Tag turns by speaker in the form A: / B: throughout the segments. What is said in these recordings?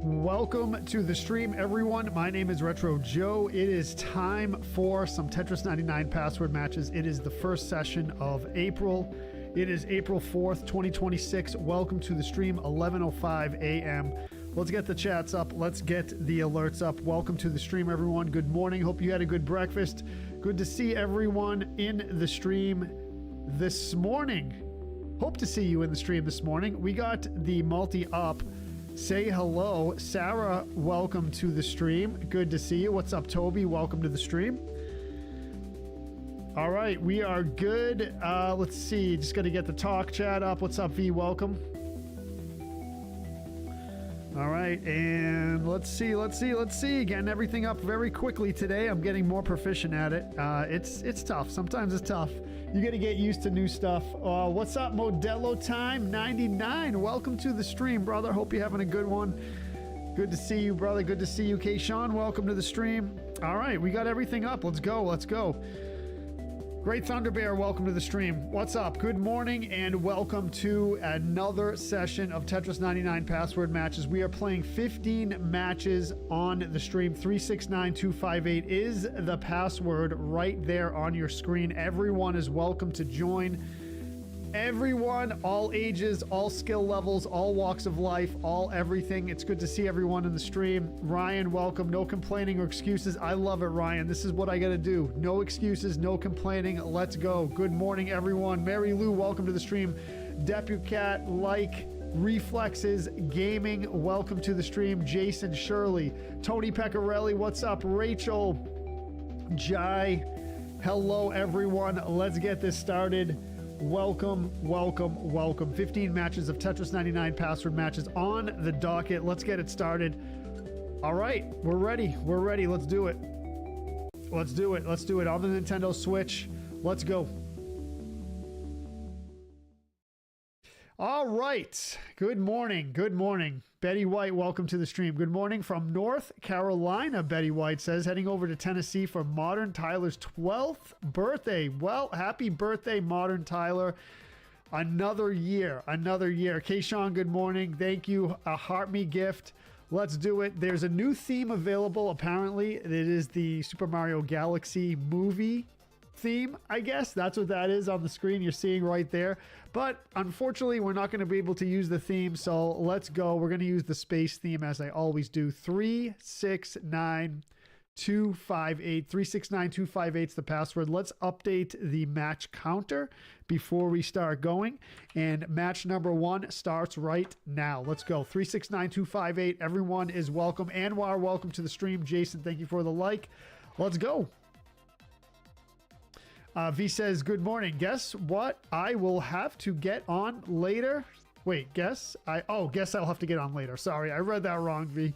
A: Welcome to the stream, everyone. My name is Retro Joe. It is time for some Tetris 99 password matches. It is the first session of April. It is April 4th, 2026. Welcome to the stream, 11:05 a.m. Let's get the chats up. Let's get the alerts up. Welcome to the stream, everyone. Good morning. Hope you had a good breakfast. Good to see everyone in the stream this morning. Hope to see you in the stream this morning. We got the multi up. Say hello. Sarah, welcome to the stream. Good to see you. What's up, Toby? Welcome to the stream. All right, we are good. Let's see. Just got to get the talk chat up. What's up, V? Welcome. All right, and let's see. Getting everything up very quickly today. I'm getting more proficient at it. It's tough. Sometimes it's tough. You got to get used to new stuff. What's up, Modelo Time 99? Welcome to the stream, brother. Hope you're having a good one. Good to see you, brother. Good to see you. K-Sean, welcome to the stream. All right, we got everything up. Let's go. Great Thunder Bear, welcome to the stream. What's up? Good morning and welcome to another session of Tetris 99 password matches. We are playing 15 matches on the stream. 369258 is the password right there on your screen. Everyone is welcome to join. Everyone, all ages, all skill levels, all walks of life, all everything. It's good to see everyone in the stream. Ryan, welcome. No complaining or excuses. I love it, Ryan. This is what I got to do. No excuses, no complaining. Let's go. Good morning, everyone. Mary Lou, welcome to the stream. Depucat, Reflexes Gaming, welcome to the stream. Jason Shirley, Tony Pecorelli, what's up? Rachel, Jai, hello, everyone. Let's get this started. Welcome. 15 matches of Tetris 99 password matches on the docket. Let's get it started. All right, we're ready. Let's do it. On the Nintendo Switch. Let's go. All right. Good morning. Betty White, welcome to the stream. Good morning from North Carolina, Betty White says, heading over to Tennessee for Modern Tyler's 12th birthday. Well, happy birthday, Modern Tyler. Another year. K-Sean, good morning. Thank you. A Heart Me gift. Let's do it. There's a new theme available, apparently. It is the Super Mario Galaxy movie theme, I guess. That's what that is on the screen you're seeing right there. But unfortunately, we're not going to be able to use the theme, so let's go. We're going to use the space theme as I always do. 369258. 369258 is the password. Let's update the match counter before we start going. And match number 1 starts right now. Let's go. 369258. Everyone is welcome. Anwar, welcome to the stream. Jason, thank you for the like. Let's go. V says, good morning. Guess what? I will have to get on later. Wait, guess I'll have to get on later. Sorry, I read that wrong, V.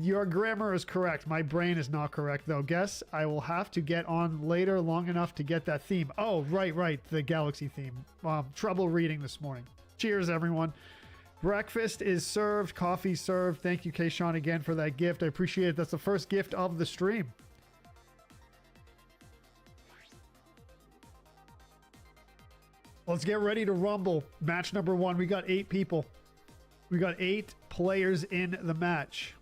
A: Your grammar is correct. My brain is not correct, though. Guess I will have to get on later long enough to get that theme. Oh, right. The Galaxy theme. Trouble reading this morning. Cheers, everyone. Breakfast is served. Coffee served. Thank you, K-Sean, again for that gift. I appreciate it. That's the first gift of the stream. Let's get ready to rumble. Match number 1. We got 8 people. We got 8 players in the match.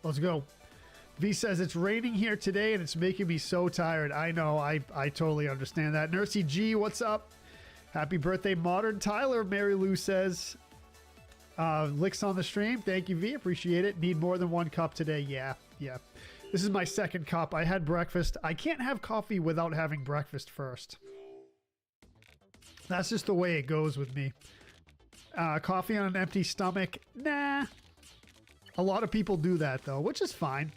A: Let's go. V says, it's raining here today and it's making me so tired. I know. I totally understand that. Nursey G, what's up? Happy birthday, Modern Tyler, Mary Lou says. Licks on the stream. Thank you, V. Appreciate it. Need more than 1 cup today. Yeah. This is my 2nd cup. I had breakfast. I can't have coffee without having breakfast first. That's just the way it goes with me. Coffee on an empty stomach? Nah. A lot of people do that, though, which is fine.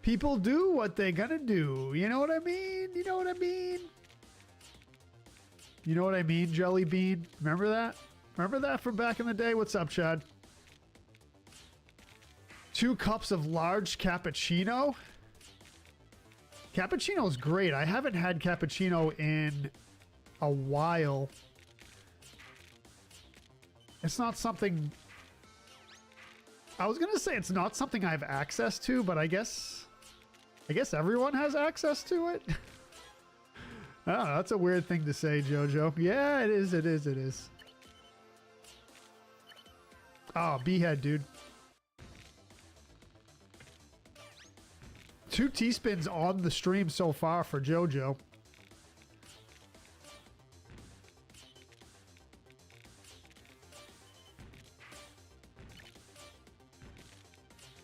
A: People do what they're gonna do. You know what I mean? You know what I mean? You know what I mean, Jelly Bean? Remember that? Remember that from back in the day? What's up, Chad? 2 cups of large cappuccino? Cappuccino is great. I haven't had cappuccino in a while. It's not something... I was going to say it's not something I have access to, but I guess everyone has access to it. I don't know. That's a weird thing to say, Jojo. Yeah, it is. It is. It is. Oh, B-head, dude. 2 T-spins on the stream so far for Jojo.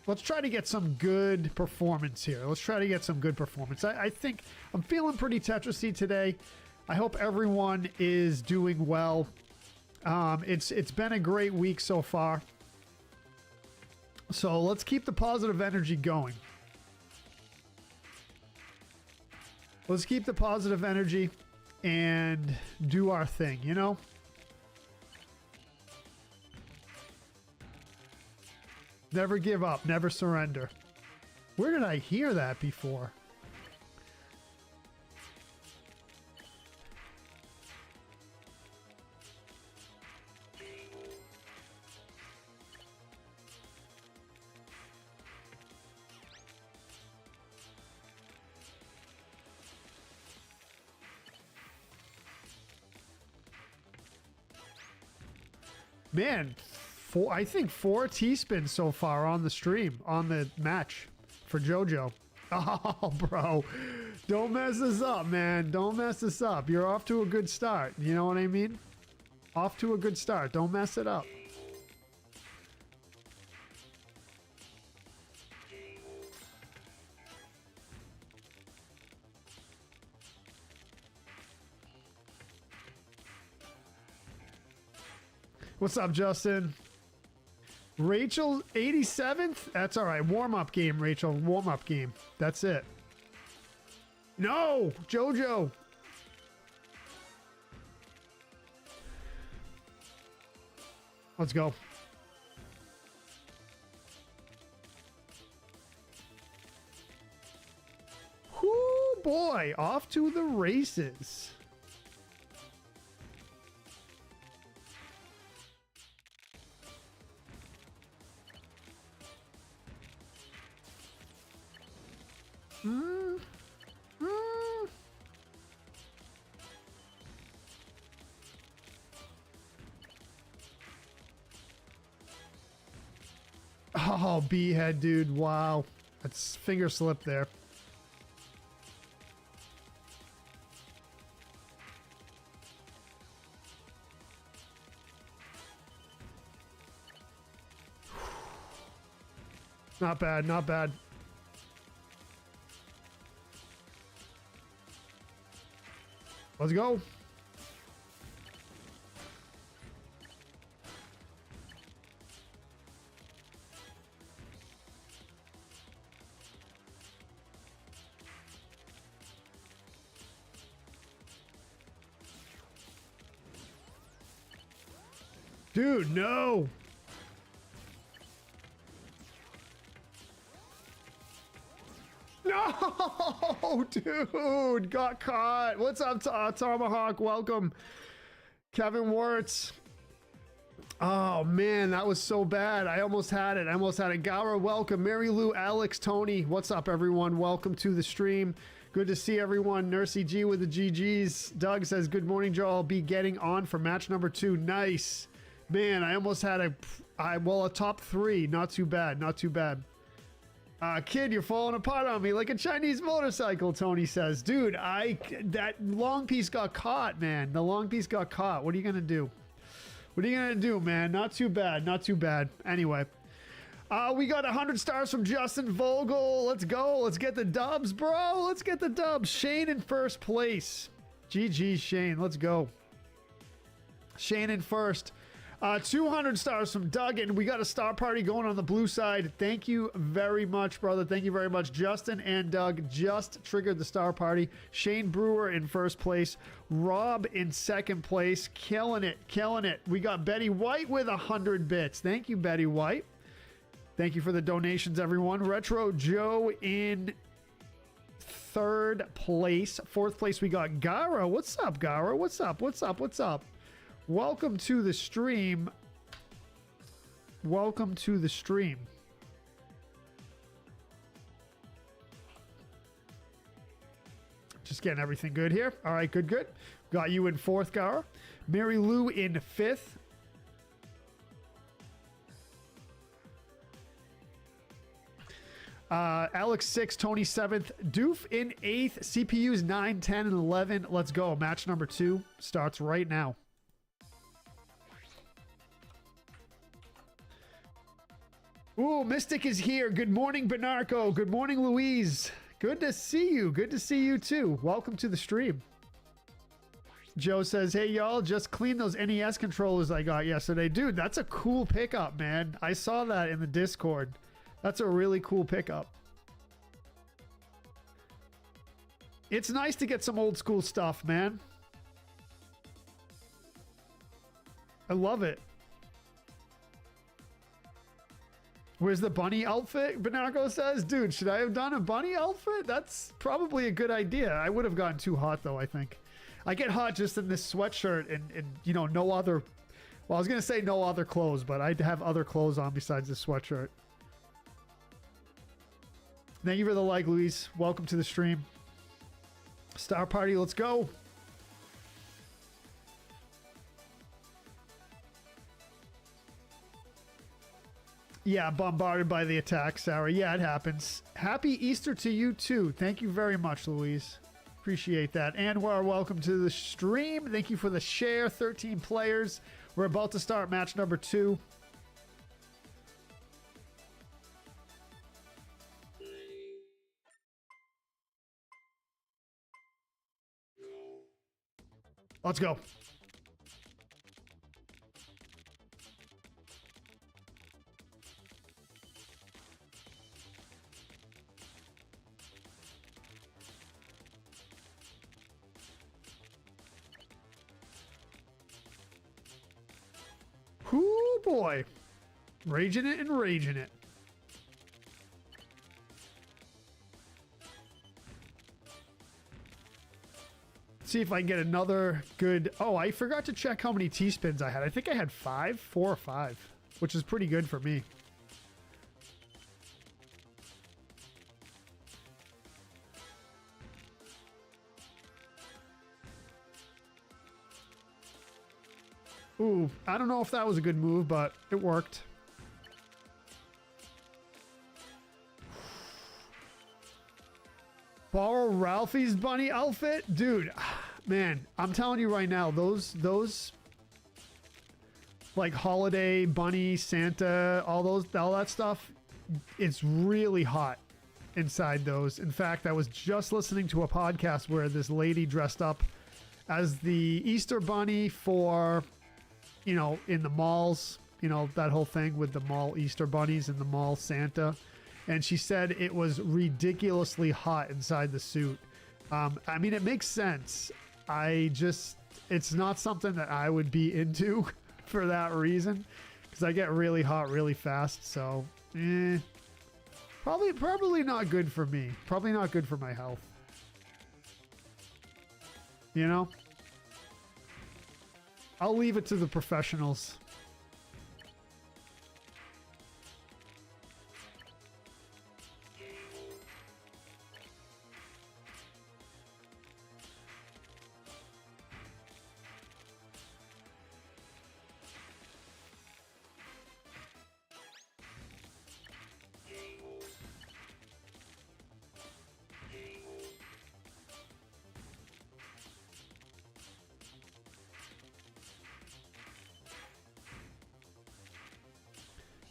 A: Let's try to get some good performance here. Let's try to get some good performance. I think I'm feeling pretty Tetrisy today. I hope everyone is doing well. It's been a great week so far. So let's keep the positive energy going. Let's keep the positive energy and do our thing, you know? Never give up, never surrender. Where did I hear that before? Man, I think 4 T-spins so far on the stream, on the match for JoJo. Oh, bro. Don't mess this up, man. Don't mess this up. You're off to a good start. You know what I mean? Off to a good start. Don't mess it up. What's up, Justin? Rachel, 87th? That's all right. Warm-up game, Rachel. Warm-up game. That's it. No! JoJo! Let's go. Whoo, boy. Off to the races. Oh, B-head, dude. Wow. That's finger slip there. Not bad, not bad. Let's go. Dude, no. No, dude, got caught. What's up, Tomahawk? Welcome. Kevin Wirtz. Oh, man, that was so bad. I almost had it. I almost had it. Gara, welcome. Mary Lou, Alex, Tony. What's up, everyone? Welcome to the stream. Good to see everyone. Nursey G with the GGs. Doug says, good morning, Joe. I'll be getting on for match number 2. Nice. Man, I almost had a top 3. Not too bad. Not too bad. Kid, you're falling apart on me like a Chinese motorcycle, Tony says. Dude, that long piece got caught, man. The long piece got caught. What are you going to do? What are you going to do, man? Not too bad. Not too bad. Anyway. We got 100 stars from Justin Vogel. Let's go. Let's get the dubs, bro. Let's get the dubs. Shane in first place. GG, Shane. Let's go. Shane in first. 200 stars from Doug, and we got a star party going on the blue side. Thank you very much, brother. Thank you very much. Justin and Doug just triggered the star party. Shane Brewer in first place. Rob in second place. Killing it. Killing it. We got Betty White with 100 bits. Thank you, Betty White. Thank you for the donations, everyone. Retro Joe in third place. Fourth place, we got Gara. What's up, Gara? What's up? What's up? What's up? Welcome to the stream. Welcome to the stream. Just getting everything good here. All right, good, good. Got you in fourth, Gara. Mary Lou in fifth. Alex 6, Tony 7th, Doof in 8th, CPU's 9, 10, and 11. Let's go. Match number 2 starts right now. Ooh, Mystic is here. Good morning, Benarco. Good morning, Louise. Good to see you. Good to see you too. Welcome to the stream. Joe says, hey, y'all, just clean those NES controllers I got yesterday. Dude, that's a cool pickup, man. I saw that in the Discord. That's a really cool pickup. It's nice to get some old school stuff, man. I love it. Where's the bunny outfit? Benarco says, dude, should I have done a bunny outfit? That's probably a good idea. I would have gotten too hot, though, I think. I get hot just in this sweatshirt and you know, no other... Well, I was going to say no other clothes, but I'd have other clothes on besides this sweatshirt. Thank you for the like, Louise. Welcome to the stream. Star party, let's go. Yeah, bombarded by the attack, Sarah. Yeah, it happens. Happy Easter to you, too. Thank you very much, Louise. Appreciate that. Anwar, welcome to the stream. Thank you for the share. 13 players. We're about to start match number 2. Let's go. Ooh, boy. Raging it and raging it. See if I can get another good... Oh, I forgot to check how many T-spins I had. I think I had 4 or 5, which is pretty good for me. Ooh, I don't know if that was a good move, but it worked. Borrow Ralphie's bunny outfit? Dude, man, I'm telling you right now, those like holiday bunny, Santa, all that stuff, it's really hot inside those. In fact, I was just listening to a podcast where this lady dressed up as the Easter bunny for, you know, in the malls, you know, that whole thing with the mall Easter bunnies and the mall Santa. And she said it was ridiculously hot inside the suit. I mean, it makes sense. It's not something that I would be into for that reason, because I get really hot really fast. So, probably not good for me. Probably not good for my health. You know? I'll leave it to the professionals.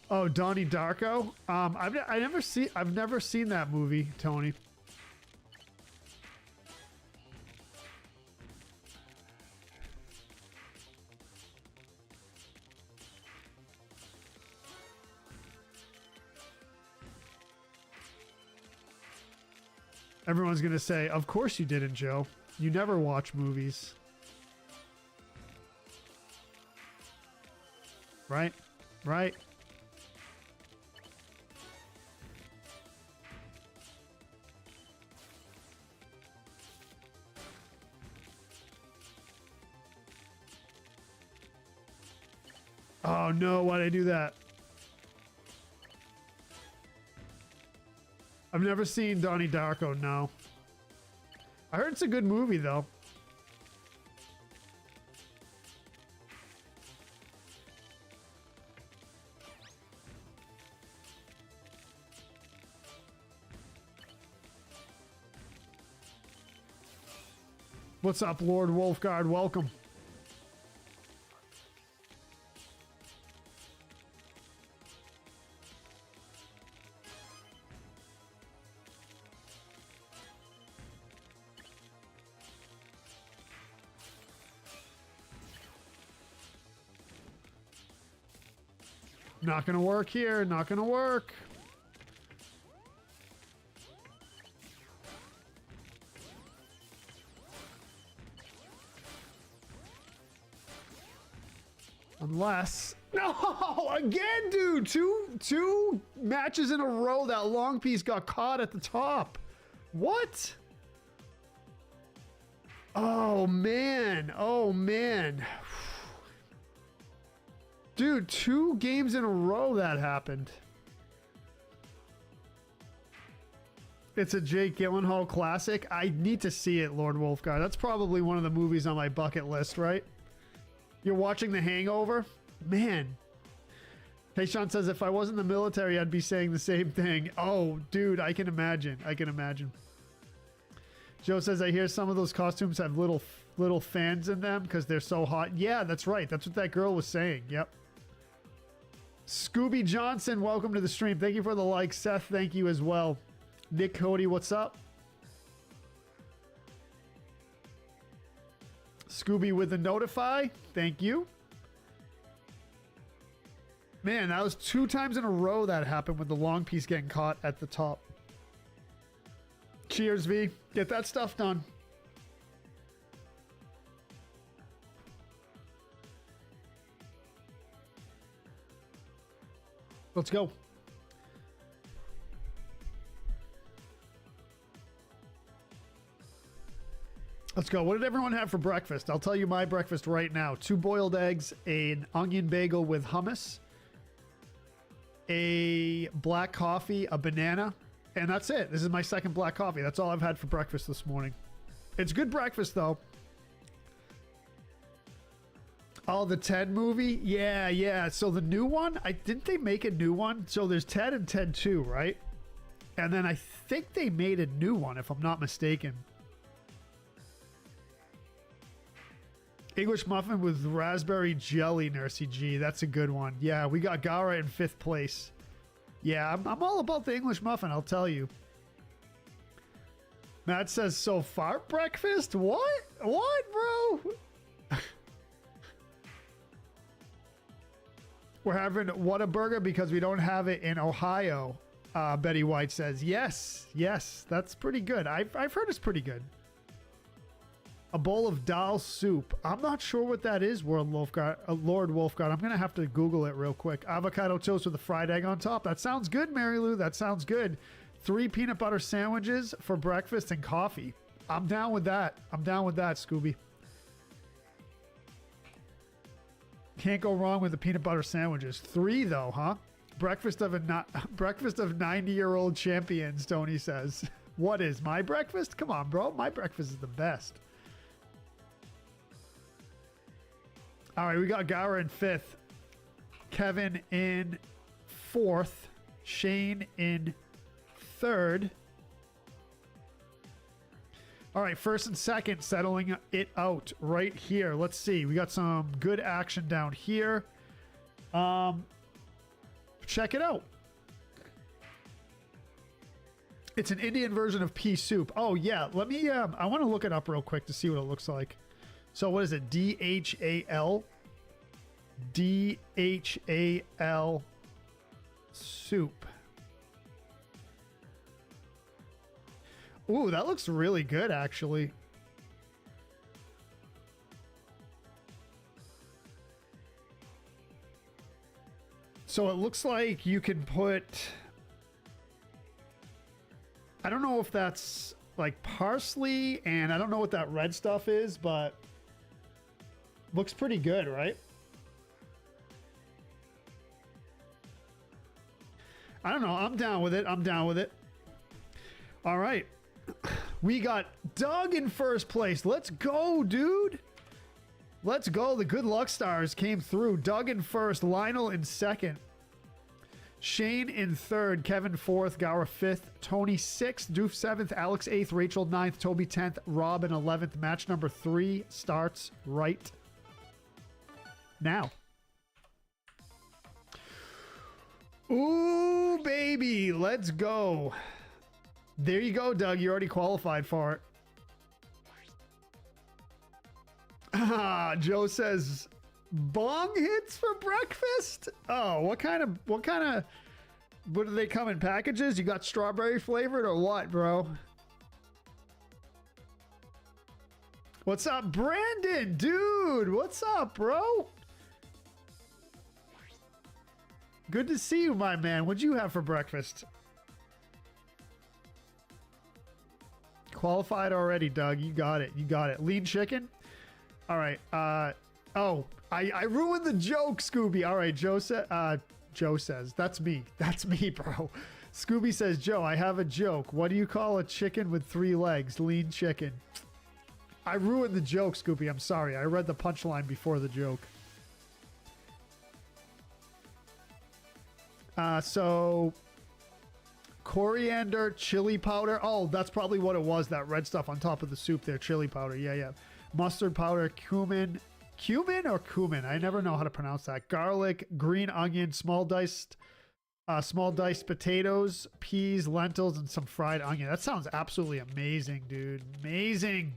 A: Oh, Donnie Darko. I've never seen that movie, Tony. Everyone's going to say, of course you didn't, Joe. You never watch movies. Right? Right? Oh no, why'd I do that? I've never seen Donnie Darko, no. I heard it's a good movie though. What's up, Lord Wolfguard? Welcome. Not gonna work here. Not gonna work. Unless... No! Again, dude! Two matches in a row. That long piece got caught at the top. What? Oh, man. Oh, man. Dude, 2 games in a row that happened. It's a Jake Gyllenhaal classic. I need to see it, Lord Wolfguard. That's probably one of the movies on my bucket list, right? You're watching The Hangover? Man. Hey, Sean says, if I wasn't in the military, I'd be saying the same thing. Oh, dude, I can imagine. I can imagine. Joe says, I hear some of those costumes have little fans in them because they're so hot. Yeah, that's right. That's what that girl was saying. Yep. Scooby Johnson, welcome to the stream. Thank you for the like. Seth, thank you as well. Nick Cody, what's up? Scooby with the notify. Thank you. Man, that was 2 times in a row that happened with the long piece getting caught at the top. Cheers, V. Get that stuff done. Let's go. Let's go. What did everyone have for breakfast? I'll tell you my breakfast right now. 2 boiled eggs, an onion bagel with hummus, a black coffee, a banana, and that's it. This is my second black coffee. That's all I've had for breakfast this morning. It's good breakfast, though. Oh, the Ted movie? Yeah, yeah. So the new one, didn't they make a new one? So there's Ted and Ted 2, right? And then I think they made a new one, if I'm not mistaken. English muffin with raspberry jelly, Nursey G. That's a good one. Yeah, we got Gara in 5th place. Yeah, I'm all about the English muffin, I'll tell you. Matt says, so far breakfast? What? What, bro? We're having Whataburger because we don't have it in Ohio. Betty White says, yes, yes, that's pretty good. I've heard it's pretty good. A bowl of dal soup. I'm not sure what that is, Lord Wolfguard. I'm going to have to Google it real quick. Avocado toast with a fried egg on top. That sounds good, Mary Lou. That sounds good. 3 peanut butter sandwiches for breakfast and coffee. I'm down with that. I'm down with that, Scooby. Can't go wrong with the peanut butter sandwiches. 3 though, huh? Breakfast of 90-year-old champions, Tony says. What is my breakfast? Come on, bro. My breakfast is the best. All right, we got Gara in 5th, Kevin in 4th, Shane in 3rd. All right, 1st and 2nd settling it out right here. Let's see. We got some good action down here. Check it out. It's an Indian version of pea soup. Oh, yeah. Let me, I want to look it up real quick to see what it looks like. So what is it? DHAL? DHAL soup. Ooh, that looks really good, actually. So it looks like you can put... I don't know if that's like parsley, and I don't know what that red stuff is, but looks pretty good, right? I don't know. I'm down with it. I'm down with it. All right. We got Doug in first place. Let's go, dude. Let's go. The good luck stars came through. Doug in first. Lionel in second. Shane in third. Kevin fourth. Gara fifth. Tony sixth. Doof seventh. Alex eighth. Rachel ninth. Toby 10th. Robin 11th. Match number 3 starts right now. Ooh, baby. Let's go. There you go, Doug. You already qualified for it. Ah, Joe says, bong hits for breakfast? Oh, what do they come in packages? You got strawberry flavored or what, bro? What's up, Brandon? Dude, what's up, bro? Good to see you, my man. What'd you have for breakfast? Qualified already, Doug. You got it. You got it. Lean chicken? All right. Oh, I ruined the joke, Scooby. All right, Joe says, that's me. That's me, bro. Scooby says, Joe, I have a joke. What do you call a chicken with 3 legs? Lean chicken. I ruined the joke, Scooby. I'm sorry. I read the punchline before the joke. So coriander, chili powder. Oh, that's probably what it was. That red stuff on top of the soup there. Chili powder. Yeah, yeah. Mustard powder, cumin. Cumin or cumin? I never know how to pronounce that. Garlic, green onion, small diced potatoes, peas, lentils, and some fried onion. That sounds absolutely amazing, dude. Amazing.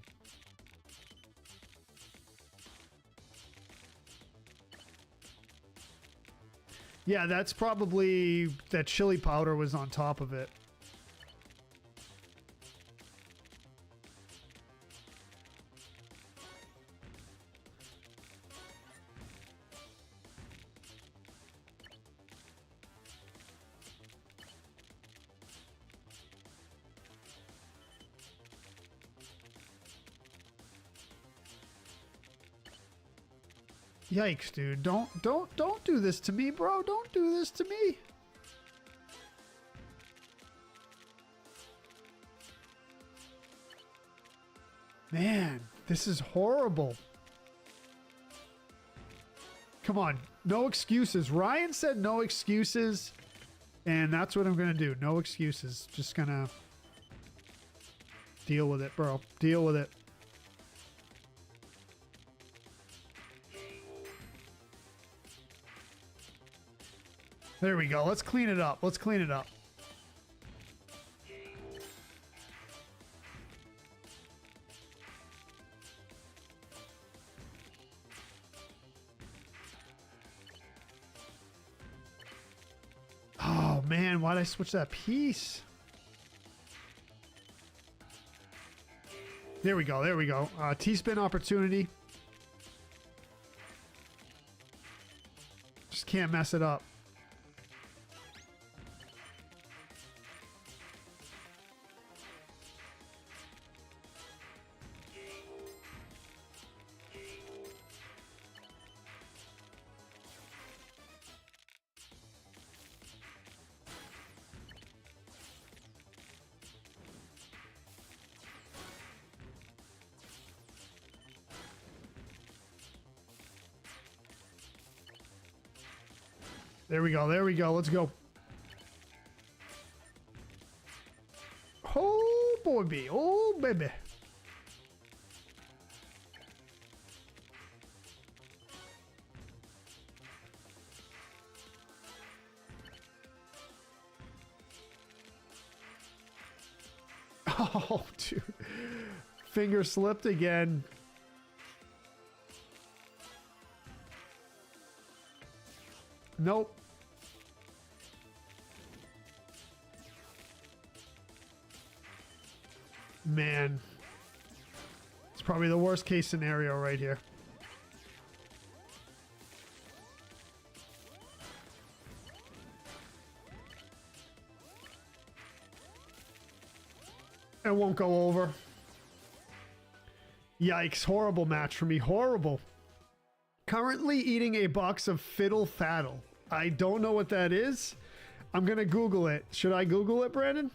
A: Yeah, that's probably that chili powder was on top of it. Yikes, dude. Don't do this to me, bro. Don't do this to me. Man, this is horrible. Come on. No excuses. Ryan said no excuses, and that's what I'm going to do. No excuses. Just going to deal with it, bro. Deal with it. There we go. Let's clean it up. Let's clean it up. Oh, man. Why'd I switch that piece? There we go. There we go. T-spin opportunity. Just can't mess it up. There we go. There we go. Let's go. Oh, baby. Oh, baby. Oh, dude. Finger slipped again. Nope. Man. It's probably the worst case scenario right here. It won't go over. Yikes, horrible match for me, horrible. Currently eating a box of Fiddle Faddle. I don't know what that is. I'm gonna Google it. Should I Google it, Brandon?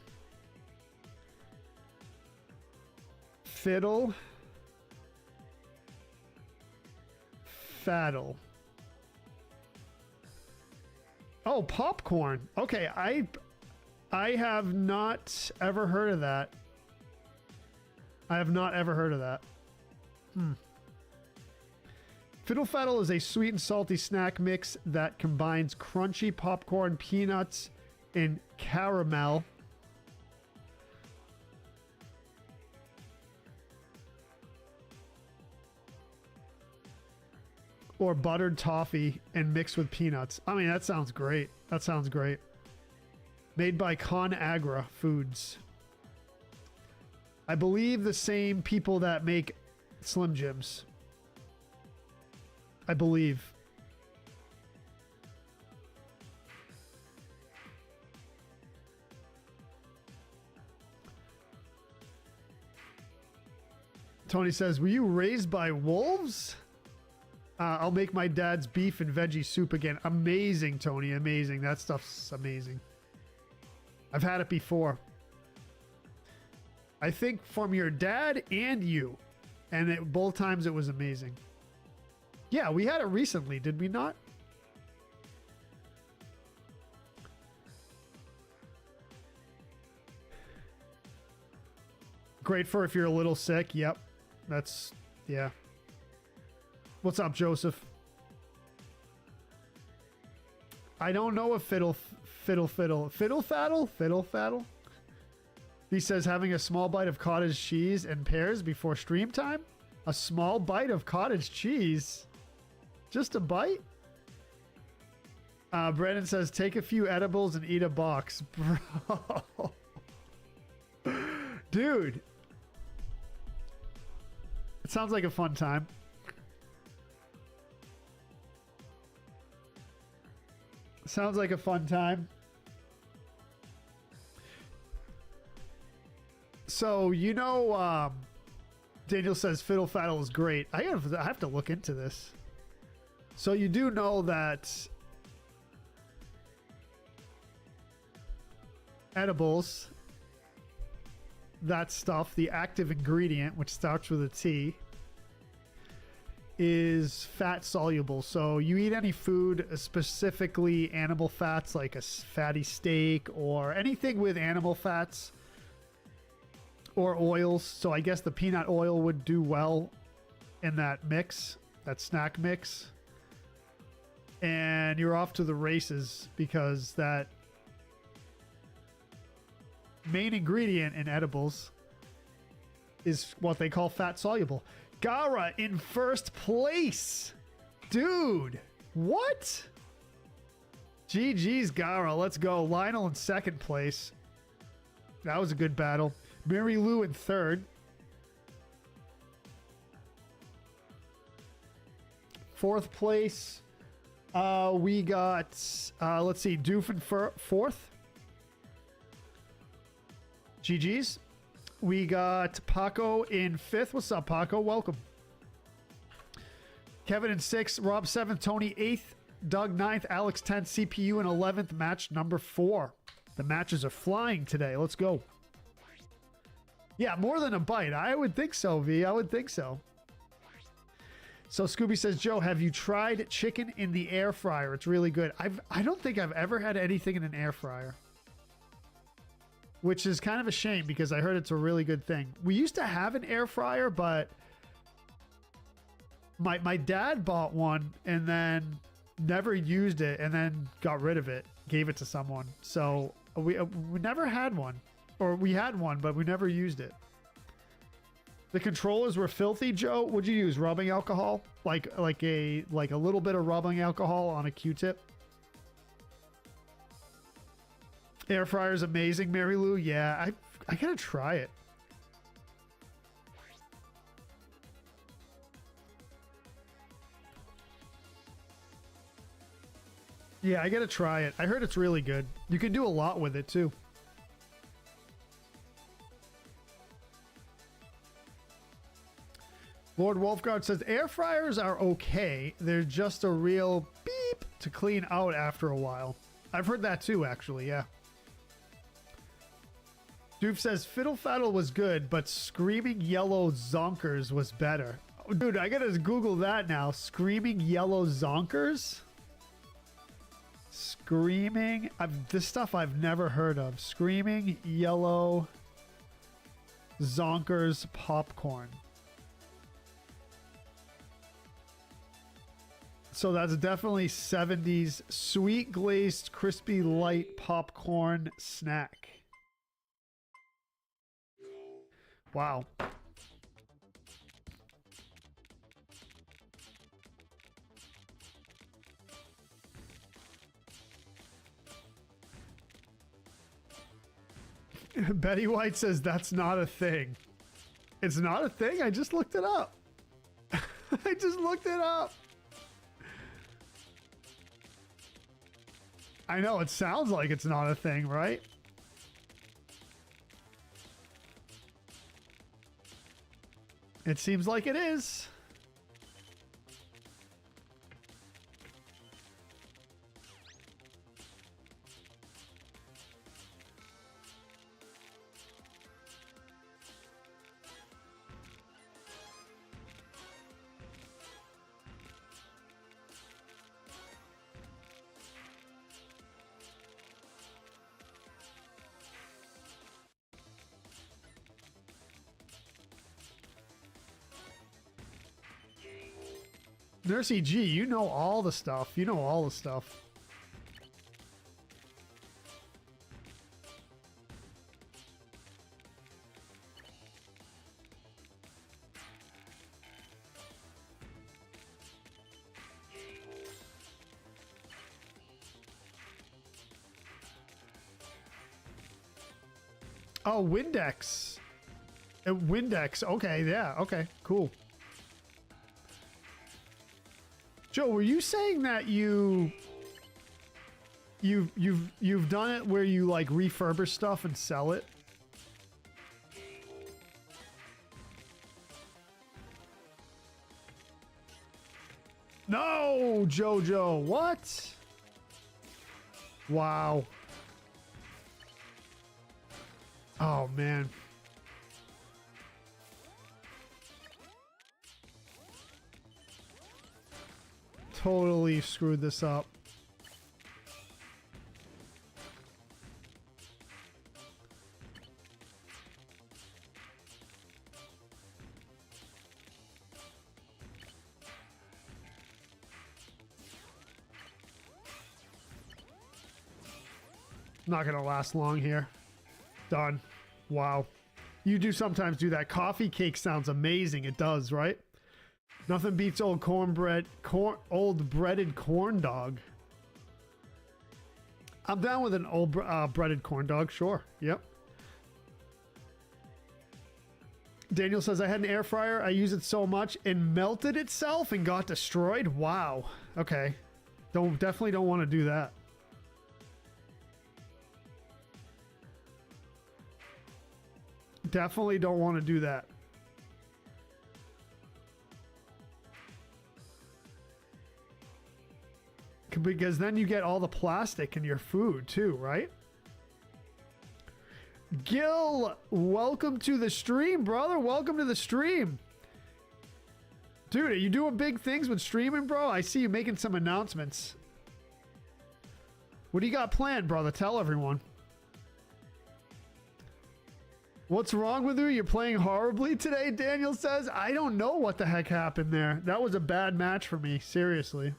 A: Fiddle Faddle. Oh, popcorn. Okay, I have not ever heard of that. I have not ever heard of that. Fiddle Faddle is a sweet and salty snack mix that combines crunchy popcorn, peanuts, and caramel. Or buttered toffee and mixed with peanuts. I mean, that sounds great. That sounds great. Made by ConAgra Foods. I believe the same people that make Slim Jims. I believe. Tony says, were you raised by wolves? I'll make my dad's beef and veggie soup again. Amazing, Tony. Amazing. That stuff's amazing. I've had it before. I think from your dad and you. And both times it was amazing. Yeah, we had it recently, did we not? Great for if you're a little sick. Yep. That's, yeah. What's up, Joseph? I don't know if Fiddle Faddle? He says having a small bite of cottage cheese and pears before stream time? A small bite of cottage cheese? Just a bite? Brandon says, take a few edibles and eat a box. Bro. Dude. It sounds like a fun time. Sounds like a fun time. So, you know, Daniel says Fiddle Faddle is great. I have to look into this. So you do know that edibles, that stuff, the active ingredient, which starts with a T, is fat soluble. So you eat any food, specifically animal fats, like a fatty steak or anything with animal fats or oils. So I guess the peanut oil would do well in that mix, that snack mix. And you're off to the races because that main ingredient in edibles is what they call fat soluble. Gara in first place. Dude, what? GG's Gara, let's go. Lionel in second place. That was a good battle. Mary Lou in third. Fourth place. We got, let's see, Doof in fourth. GG's. We got Paco in fifth. What's up, Paco? Welcome. Kevin in sixth. Rob seventh. Tony eighth. Doug ninth. Alex 10th. CPU in 11th. Match number 4. The matches are flying today. Let's go. Yeah, more than a bite. I would think so, V. I would think so. So Scooby says, Joe, have you tried chicken in the air fryer? It's really good. I don't think I've ever had anything in an air fryer. Which is kind of a shame because I heard it's a really good thing. We used to have an air fryer, but my dad bought one and then never used it and then got rid of it, gave it to someone. So we never had one. Or we had one, but we never used it. The controllers were filthy, Joe. What'd you use? Rubbing alcohol? Like a little bit of rubbing alcohol on a Q-tip? Air fryer's amazing, Mary Lou. Yeah, I gotta try it. Yeah, I gotta try it. I heard it's really good. You can do a lot with it too. Lord Wolfguard says air fryers are okay. They're just a real beep to clean out after a while. I've heard that too, actually. Yeah. Doof says Fiddle Faddle was good, but Screaming Yellow Zonkers was better. Oh, dude, I gotta Google that now. Screaming Yellow Zonkers? Screaming... this stuff I've never heard of. Screaming Yellow Zonkers popcorn. So that's definitely 70s sweet glazed crispy light popcorn snack. Wow. Betty White says that's not a thing. It's not a thing? I just looked it up. I just looked it up. I know, it sounds like it's not a thing, right? It seems like it is. Nursey G, you know all the stuff. You know all the stuff. Oh, Windex. Windex. Okay, yeah. Okay, cool. Joe, were you saying that you've done it where you like refurbish stuff and sell it? No, Jojo, what? Wow. Oh man. Totally screwed this up. Not gonna last long here. Done. Wow. You do sometimes do that. Coffee cake sounds amazing. It does, right? Nothing beats old cornbread, old breaded corn dog. I'm down with an old breaded corn dog. Sure. Yep. Daniel says, I had an air fryer. I used it so much it melted itself and got destroyed. Wow. Okay. Definitely don't want to do that. Definitely don't want to do that. Because then you get all the plastic in your food too, right? Gil, welcome to the stream, brother. Welcome to the stream. Dude, are you doing big things with streaming, bro? I see you making some announcements. What do you got planned, brother? Tell everyone. What's wrong with you? You're playing horribly today, Daniel says. I don't know what the heck happened there. That was a bad match for me, seriously.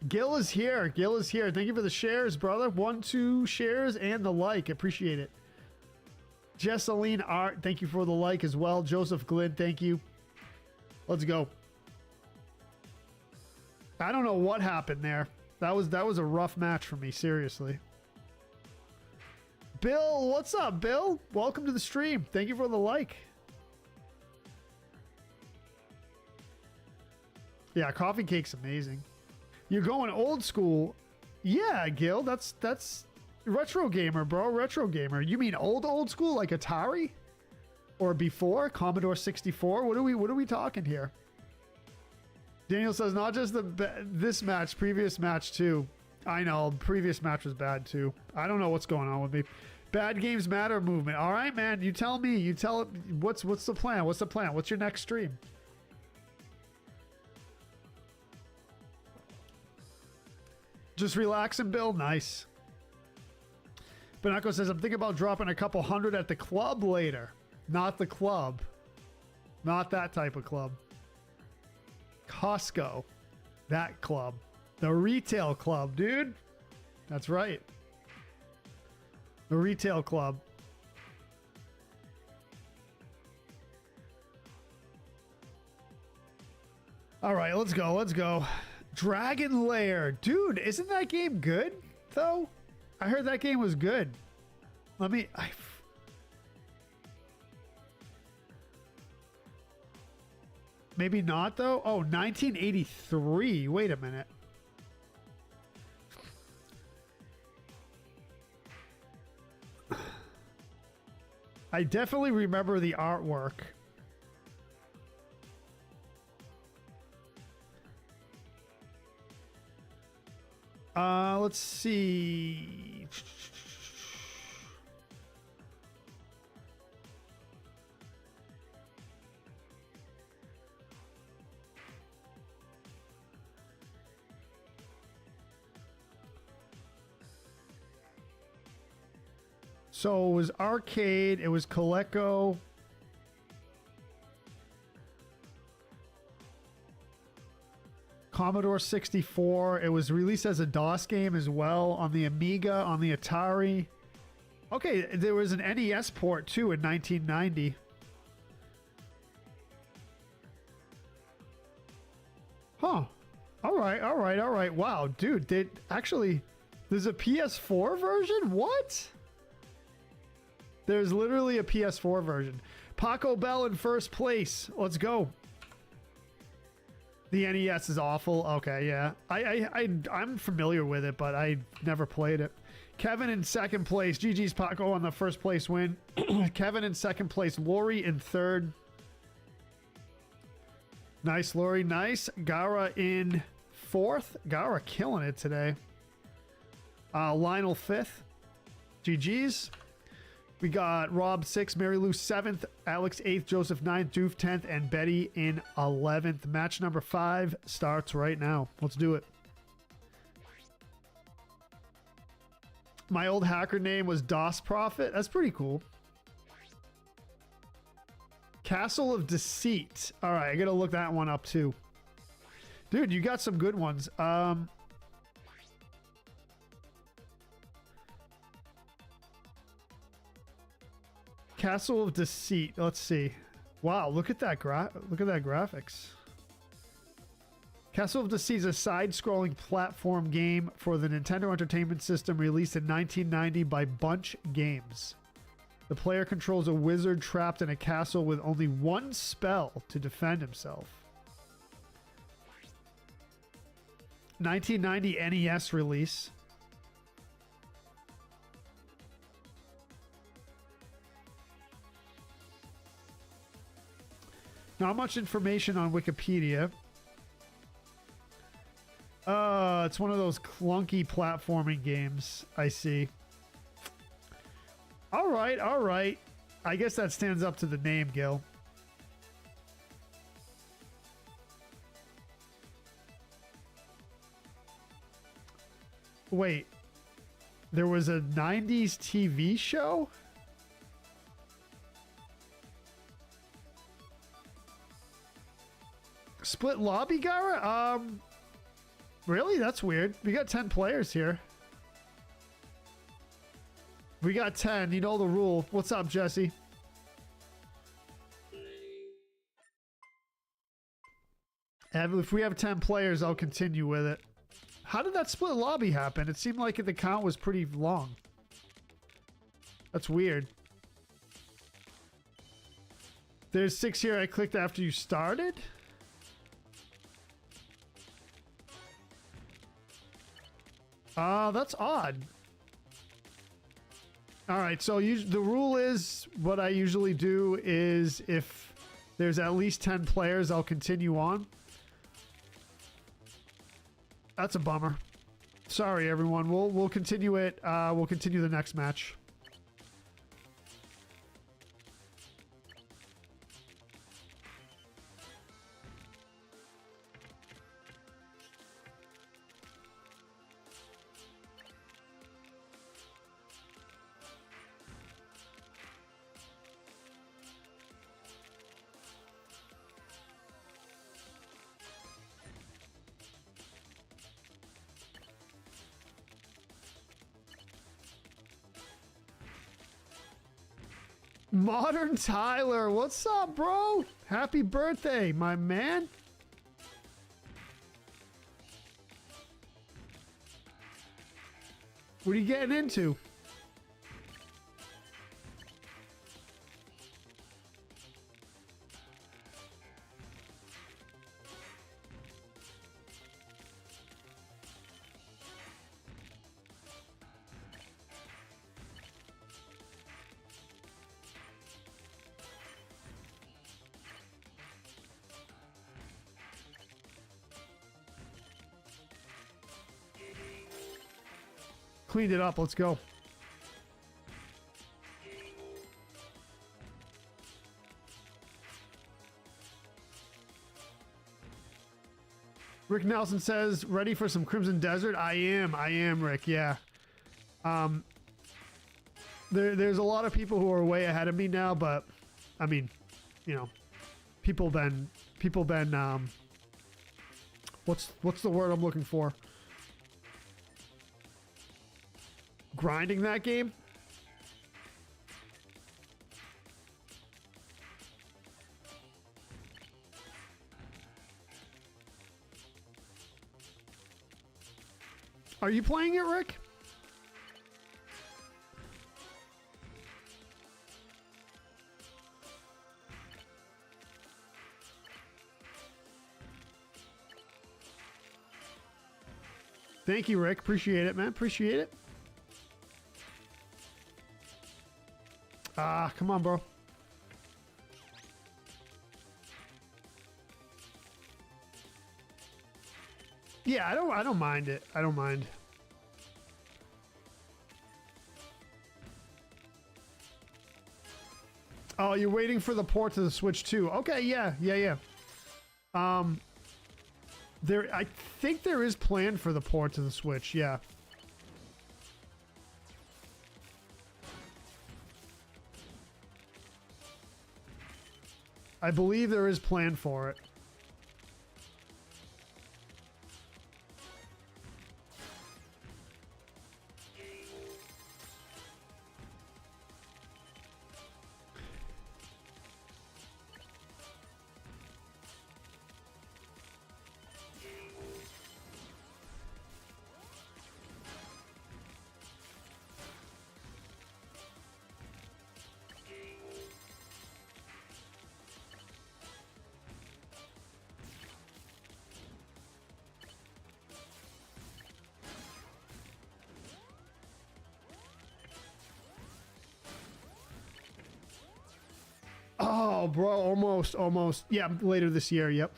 A: Gil is here. Gil is here. Thank you for the shares, brother. 1, 2 shares and the like. Appreciate it. Jesseline Art, thank you for the like as well. Joseph Glynn, thank you. Let's go. I don't know what happened there. That was a rough match for me, seriously. Bill, what's up, Bill? Welcome to the stream. Thank you for the like. Yeah, coffee cake's amazing. You're going old school. Yeah, Gil, that's retro gamer, bro. Retro gamer. You mean old school like Atari? Or before? Commodore 64? What are we talking here? Daniel says not just this match, previous match too. I know, previous match was bad too. I don't know what's going on with me. Bad games matter movement. All right, man. You tell me. You tell it. What's the plan? What's the plan? What's your next stream? Just relax and build. Nice. Benako says, I'm thinking about dropping a couple hundred at the club later. Not the club. Not that type of club. Costco. That club. The retail club, dude. That's right. The retail club. All right, let's go. Let's go. Dragon Lair. Dude, isn't that game good, though? I heard that game was good. Let me... Maybe not, though? Oh, 1983. Wait a minute. I definitely remember the artwork. Let's see. So it was arcade, it was Coleco. Commodore 64. It was released as a DOS game as well on the Amiga, on the Atari. Okay, there was an NES port too in 1990. Huh. All right, all right, all right. Wow, dude, there's a PS4 version? What? There's literally a PS4 version. Paco Bell in first place. Let's go. The NES is awful. Okay, yeah. I'm familiar with it, but I never played it. Kevin in second place. GG's Paco on the first place win. Kevin in second place. Lori in third. Nice, Lori. Nice. Gara in fourth. Gara killing it today. Lionel fifth. GG's. We got Rob 6th, Mary Lou 7th, Alex 8th, Joseph 9th, Doof 10th, and Betty in 11th. Match number 5 starts right now. Let's do it. My old hacker name was DOS Prophet. That's pretty cool. Castle of Deceit. All right, I got to look that one up too. Dude, you got some good ones. Castle of Deceit. Let's see. Wow, look at that graphics. Castle of Deceit is a side-scrolling platform game for the Nintendo Entertainment System released in 1990 by Bunch Games. The player controls a wizard trapped in a castle with only one spell to defend himself. 1990 NES release. Not much information on Wikipedia. It's one of those clunky platforming games. I see. All right, all right. I guess that stands up to the name, Gil. Wait. There was a 90s TV show? Split lobby, Gara? Really? That's weird. We got 10 players here. We got 10. You know the rule. What's up, Jesse? And if we have 10 players, I'll continue with it. How did that split lobby happen? It seemed like the count was pretty long. That's weird. There's 6 here I clicked after you started? That's odd. All right, so the rule is, what I usually do is if there's at least 10 players, I'll continue on. That's a bummer. Sorry, everyone. We'll continue it. We'll continue the next match. Modern Tyler, what's up, bro? Happy birthday, my man. What are you getting into? Cleaned it up. Let's go. Rick Nelson says, ready for some Crimson Desert? I am, Rick. Yeah. There's a lot of people who are way ahead of me now, but I mean, you know, people been what's the word I'm looking for? Grinding that game. Are you playing it, Rick? Thank you, Rick. Appreciate it, man. Appreciate it. Come on, bro. Yeah, I don't mind it. I don't mind. Oh, you're waiting for the port to the Switch too. Okay, yeah. I think there is plan for the port to the Switch, yeah. I believe there is plan for it. Oh, bro, almost. Yeah, later this year, yep.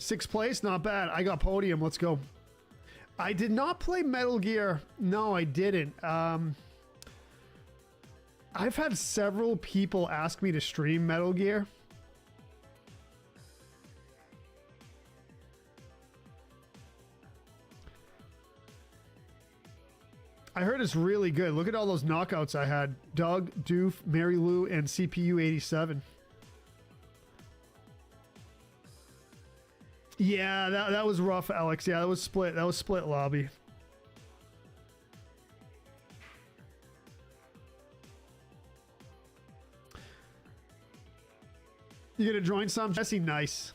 A: 6th place, not bad. I got podium, let's go. I did not play Metal Gear. No, I didn't. I've had several people ask me to stream Metal Gear. I heard it's really good. Look at all those knockouts I had. Doug, Doof, Mary Lou, and CPU 87. Yeah, that was rough, Alex. Yeah, that was split. That was split lobby. You gonna join some? Jesse, nice.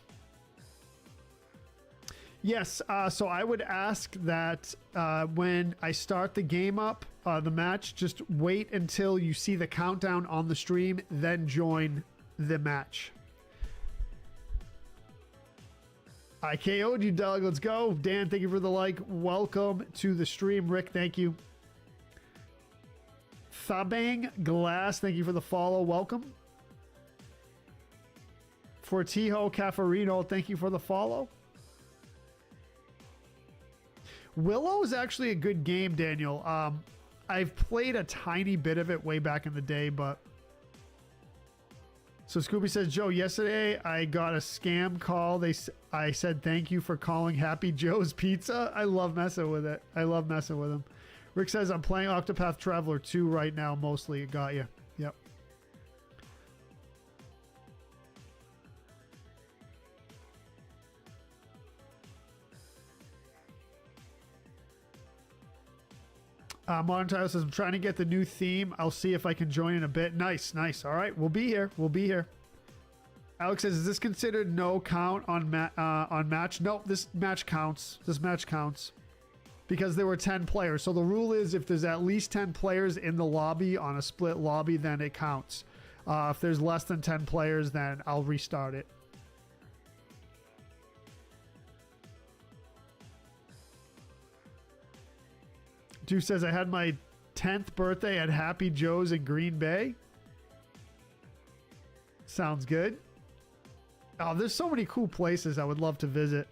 A: Yes, so I would ask that when I start the game up, the match, just wait until you see the countdown on the stream, then join the match. I KO'd you, Doug. Let's go. Dan, thank you for the like. Welcome to the stream. Rick, thank you. Thabang Glass, thank you for the follow. Welcome. Fortijo Cafarino, thank you for the follow. Willow is actually a good game, Daniel. I've played a tiny bit of it way back in the day, but... So Scooby says, Joe, yesterday I got a scam call. I said thank you for calling Happy Joe's Pizza. I love messing with it. I love messing with them. Rick says, I'm playing Octopath Traveler 2 right now, mostly. Got you. Yep. Modern Title says, I'm trying to get the new theme. I'll see if I can join in a bit. Nice, nice. All right, we'll be here. We'll be here. Alex says, is this considered no count on match? No, this match counts. This match counts because there were 10 players. So the rule is if there's at least 10 players in the lobby on a split lobby, then it counts. If there's less than 10 players, then I'll restart it. Dude says, I had my 10th birthday at Happy Joe's in Green Bay. Sounds good. Oh, there's so many cool places I would love to visit.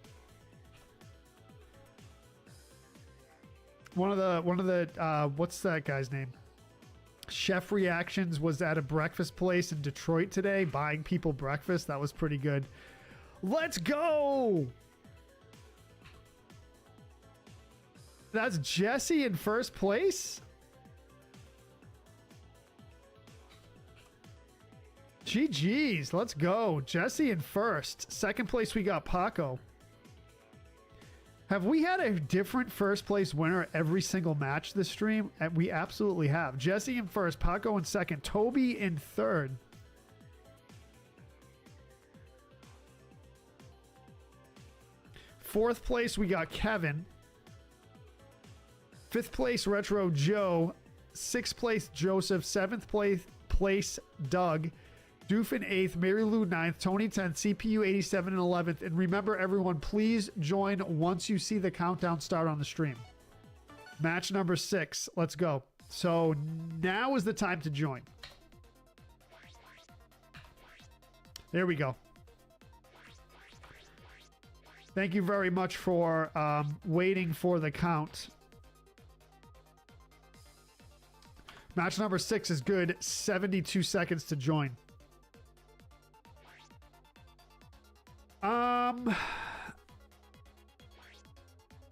A: One of the what's that guy's name? Chef Reactions was at a breakfast place in Detroit today, buying people breakfast. That was pretty good. Let's go! That's Jesse in first place? GG's, let's go. Jesse in first. Second place, we got Paco. Have we had a different first place winner every single match this stream? We absolutely have. Jesse in first, Paco in second, Toby in third. Fourth place, we got Kevin. Fifth place, Retro Joe. Sixth place, Joseph. Seventh place, Doug. Doofin 8th, Mary Lou 9th, Tony 10th, CPU 87 and 11th. And remember, everyone, please join once you see the countdown start on the stream. Match number 6. Let's go. So now is the time to join. There we go. Thank you very much for waiting for the count. Match number 6 is good. 72 seconds to join.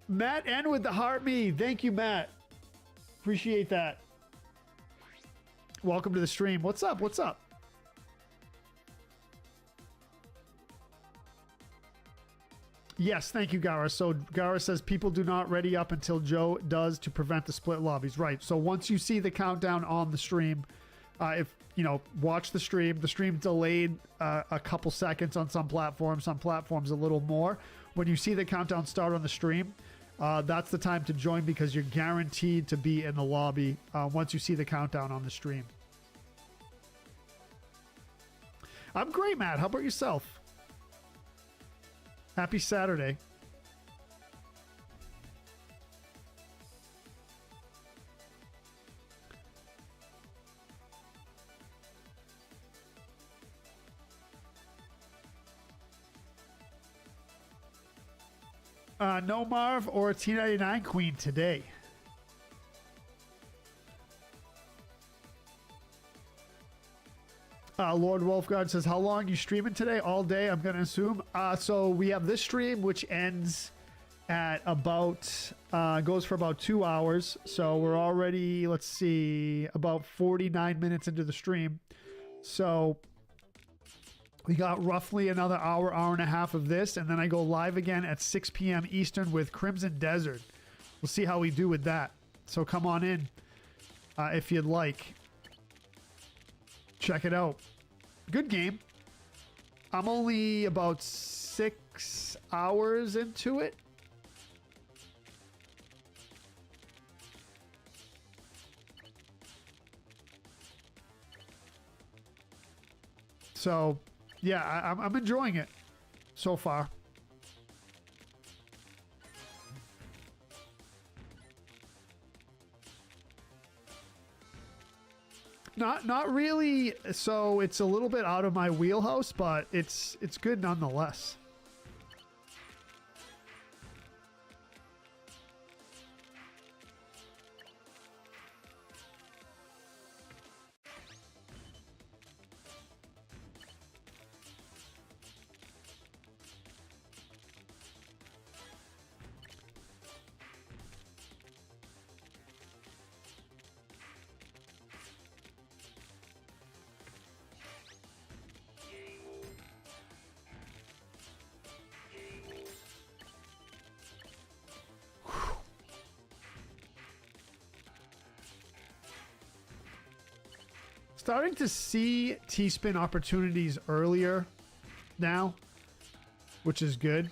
A: Matt N with the heart me. Thank you, Matt. Appreciate that. Welcome to the stream. What's up? What's up? Yes, thank you, Gara. So Gara says people do not ready up until Joe does to prevent the split lobbies. Right. So once you see the countdown on the stream, if you know, watch the stream. The stream delayed a couple seconds on some platforms a little more. When you see the countdown start on the stream, that's the time to join because you're guaranteed to be in the lobby once you see the countdown on the stream. I'm great, Matt. How about yourself? Happy Saturday. No Marv or T99 Queen today. Lord Wolfguard says, how long are you streaming today? All day, I'm going to assume. So we have this stream, which ends at about, goes for about 2 hours. So we're already, let's see, about 49 minutes into the stream. So we got roughly another hour, hour and a half of this. And then I go live again at 6 p.m. Eastern with Crimson Desert. We'll see how we do with that. So come on in if you'd like. Check it out. Good game. I'm only about 6 hours into it. So, yeah, I'm enjoying it so far. Not really. So it's a little bit out of my wheelhouse, but it's good nonetheless. Starting to see T-spin opportunities earlier now, which is good.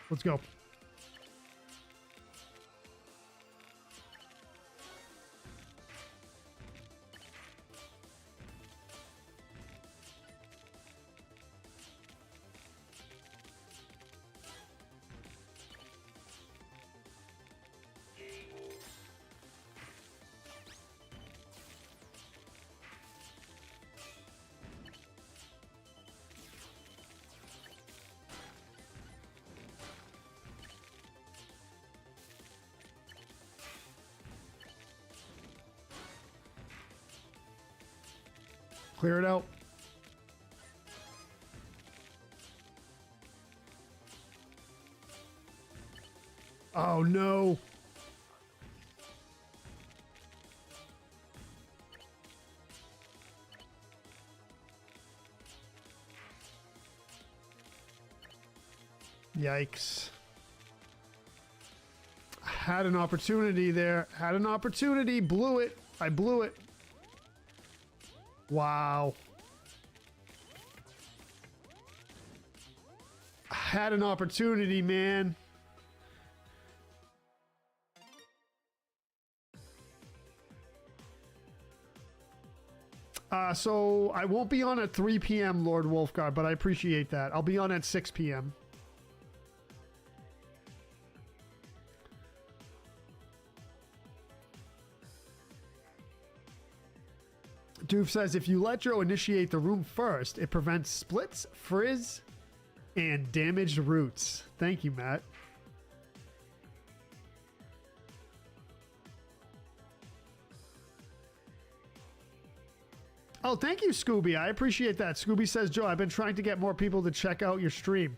A: Let's go. Clear it out. Oh no. Yikes. Had an opportunity there. Had an opportunity. Blew it. I blew it. Wow. Had an opportunity, man. So I won't be on at 3 p.m., Lord Wolfguard, but I appreciate that. I'll be on at 6 p.m. Doof says, if you let Joe initiate the room first, it prevents splits, frizz, and damaged roots. Thank you, Matt. Oh, thank you, Scooby. I appreciate that. Scooby says, Joe, I've been trying to get more people to check out your stream.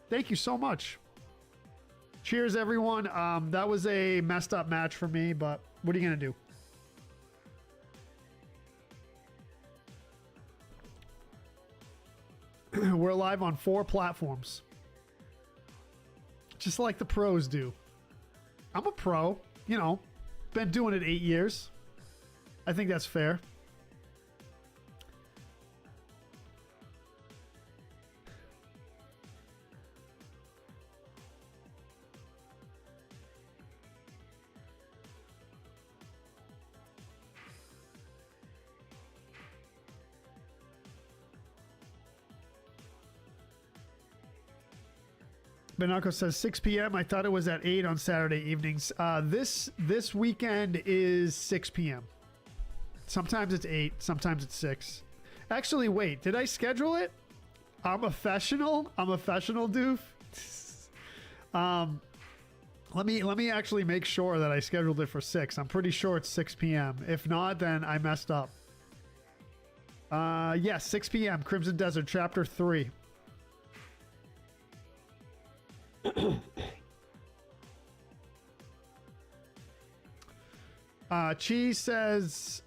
A: Thank you so much. Cheers, everyone. That was a messed up match for me, but what are you going to do? We're live on 4 platforms. Just like the pros do. I'm a pro, you know, been doing it 8 years. I think that's fair. Benako says 6 p.m. I thought it was at 8 on Saturday evenings. This weekend is 6 p.m. Sometimes it's 8, sometimes it's 6. Actually, wait, did I schedule it? I'm a professional, doof. Let me actually make sure that I scheduled it for 6. I'm pretty sure it's 6 p.m. If not, then I messed up. Yes, 6 p.m. Crimson Desert, Chapter 3. Cheese says,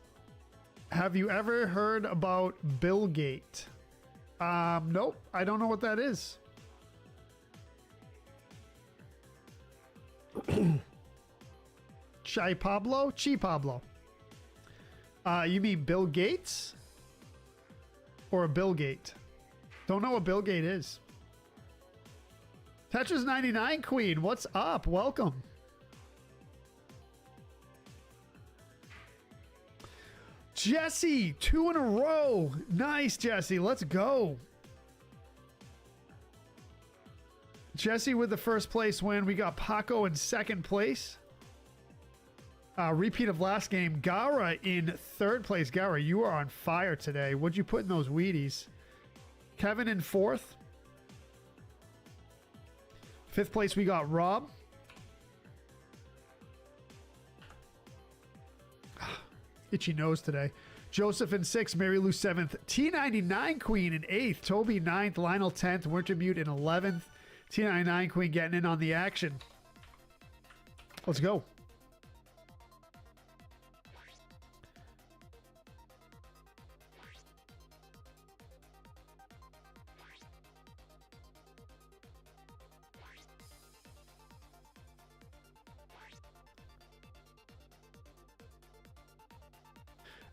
A: have you ever heard about Bill Gate? Nope. I don't know what that is. Chi Pablo? Chi Pablo. You mean Bill Gates? Or a Bill Gate? Don't know what Bill Gate is. Tetris 99 Queen, what's up? Welcome. Jesse, 2 in a row. Nice, Jesse. Let's go. Jesse with the first place win. We got Paco in second place. Repeat of last game. Gara in third place. Gara, you are on fire today. What'd you put in those Wheaties? Kevin in fourth. Fifth place, we got Rob. Itchy nose today. Joseph in sixth. Mary Lou seventh. T99 Queen in eighth. Toby ninth. Lionel 10th. Wintermute in 11th. T99 Queen getting in on the action. Let's go.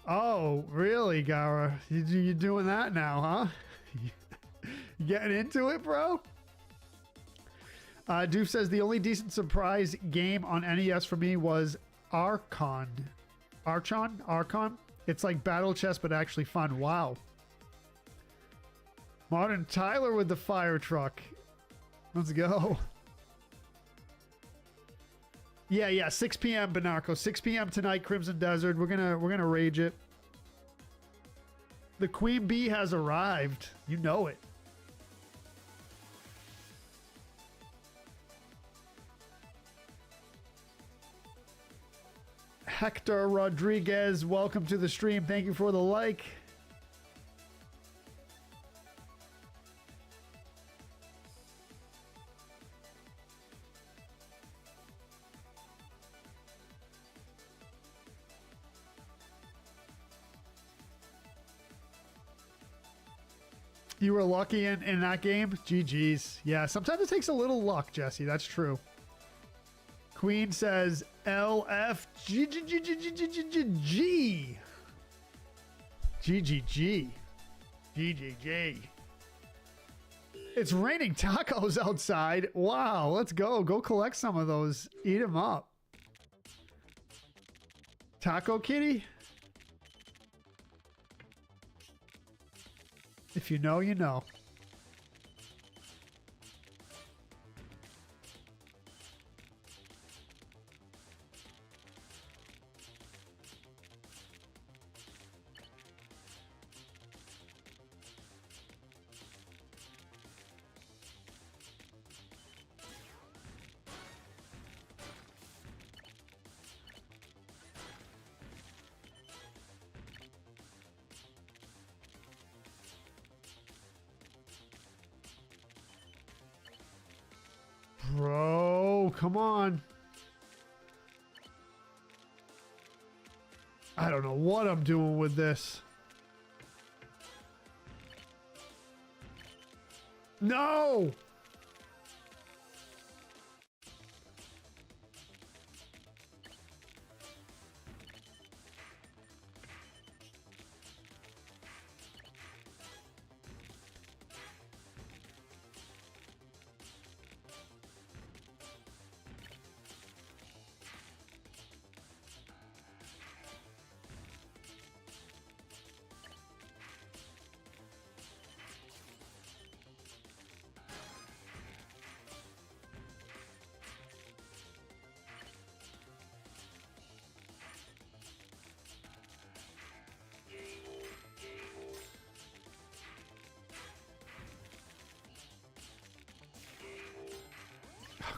A: Oh, really, Gara? You doing that now, huh? You getting into it, bro? Doof says the only decent surprise game on NES for me was Archon. Archon? It's like battle chess, but actually fun. Wow. Modern Tyler with the fire truck. Let's go. Yeah, 6 p.m. Benarco. 6 p.m. tonight, Crimson Desert. We're gonna rage it. The Queen Bee has arrived. You know it. Hector Rodriguez, welcome to the stream. Thank you for the like. You were lucky in that game? GG's. Yeah, sometimes it takes a little luck, Jesse. That's true. Queen says LFGGGGGG. GGG. GGG. It's raining tacos outside. Wow, let's go. Go collect some of those. Eat them up. Taco Kitty? If you know, you know. Bro, come on. I don't know what I'm doing with this. No!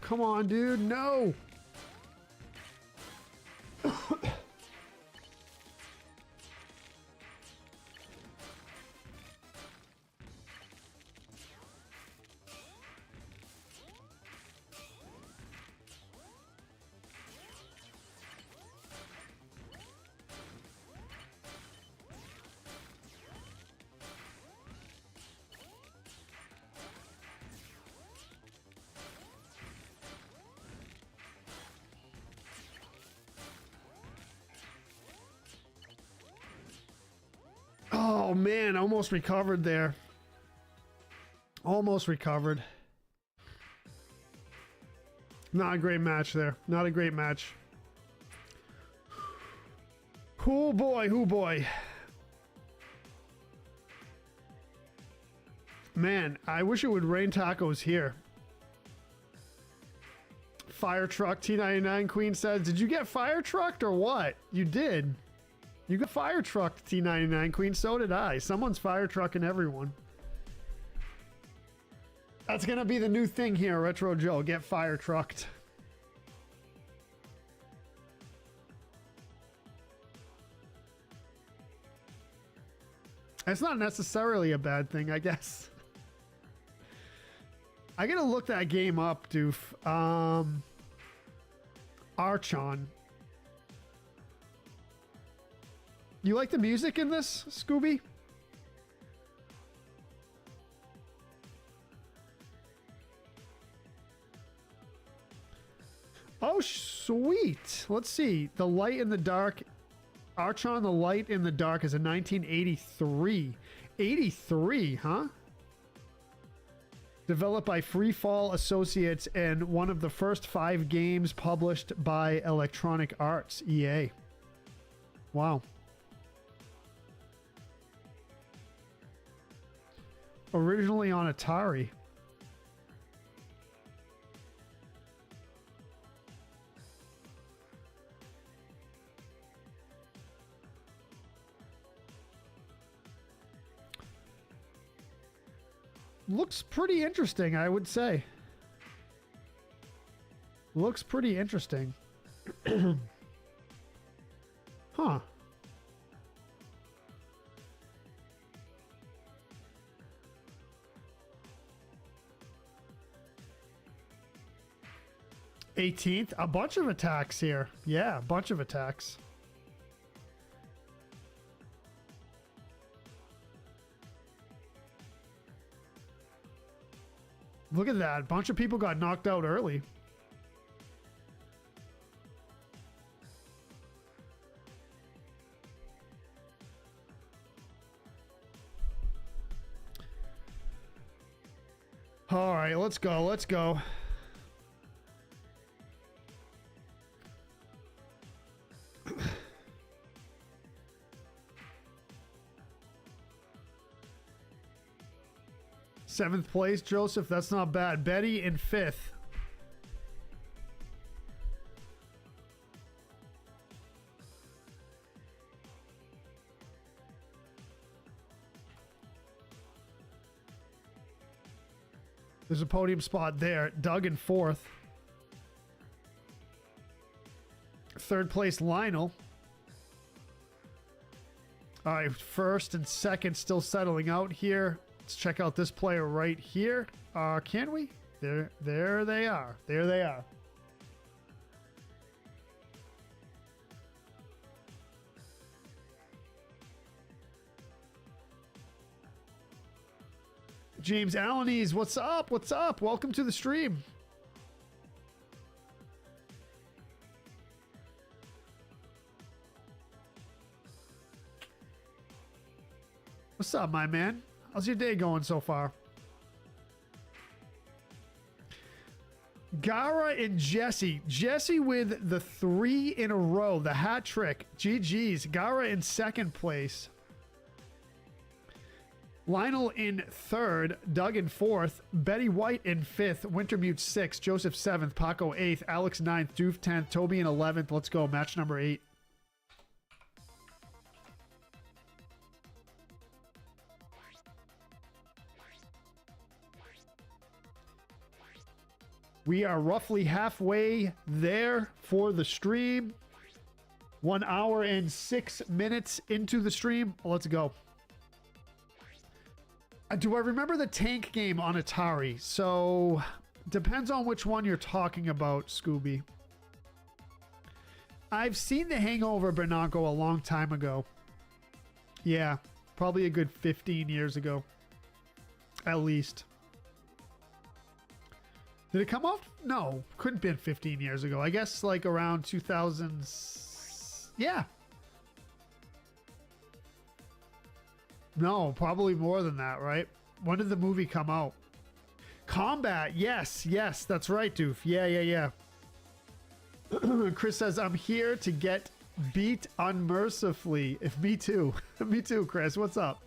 A: Come on, dude. No. Oh man, almost recovered there. Almost recovered. Not a great match there. Not a great match. Oh boy, oh boy. Man, I wish it would rain tacos here. Fire truck T99 Queen says, did you get fire trucked or what? You did. You got fire trucked T99 Queen, so did I. Someone's fire trucking everyone. That's gonna be the new thing here, Retro Joe. Get fire trucked. It's not necessarily a bad thing, I guess. I gotta look that game up, doof. Archon. You like the music in this, Scooby? Oh, sweet. Let's see. The Light in the Dark. Archon, The Light in the Dark is a 1983. 83, huh? Developed by Freefall Associates and one of the first 5 games published by Electronic Arts, EA. Wow. Originally on Atari. Looks pretty interesting, I would say. Looks pretty interesting. Huh. '18th, a bunch of attacks here. Yeah, a bunch of attacks. Look at that. A bunch of people got knocked out early. All right, let's go. Let's go. Seventh place, Joseph. That's not bad. Betty in 5th. There's a podium spot there. Doug in 4th. 3rd place, Lionel. All right, 1st and 2nd still settling out here. Let's check out this player right here. Can we? There they are. There they are. James Alanies, what's up? What's up? Welcome to the stream. What's up, my man? How's your day going so far? Gara and Jesse. Jesse with the 3 in a row. The hat trick. GG's. Gara in 2nd place. Lionel in 3rd. Doug in 4th. Betty White in 5th. Wintermute 6th. Joseph 7th. Paco 8th. Alex 9th. Doof 10th. Toby in 11th. Let's go. Match number 8. We are roughly halfway there for the stream. 1 hour and 6 minutes into the stream. Let's go. Do I remember the tank game on Atari? So, depends on which one you're talking about, Scooby. I've seen The Hangover Bernanco a long time ago. Yeah, probably a good 15 years ago. At least. Did it come off? No, couldn't have been 15 years ago. I guess like around 2000. Yeah. No, probably more than that, right? When did the movie come out? Combat, yes, that's right, Doof. Yeah. Chris says, I'm here to get beat unmercifully. If me too. Me too, Chris. What's up?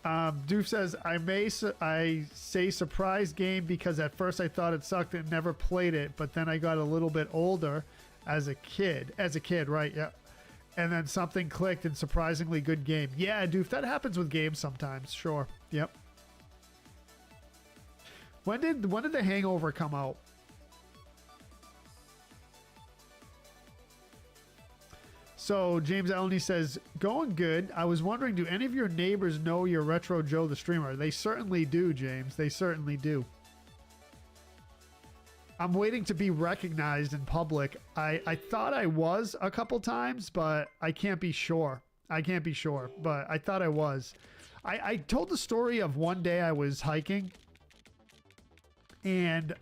A: Doof says, I say surprise game because at first I thought it sucked and never played it, but then I got a little bit older as a kid, right? Yeah. And then something clicked and surprisingly good game. Yeah, Doof, that happens with games sometimes. Sure. Yep. When did The Hangover come out? So James Alney says, going good. I was wondering, do any of your neighbors know you're Retro Joe the streamer? They certainly do, James. They certainly do. I'm waiting to be recognized in public. I thought I was a couple times, but I can't be sure. But I thought I was. I told the story of one day I was hiking and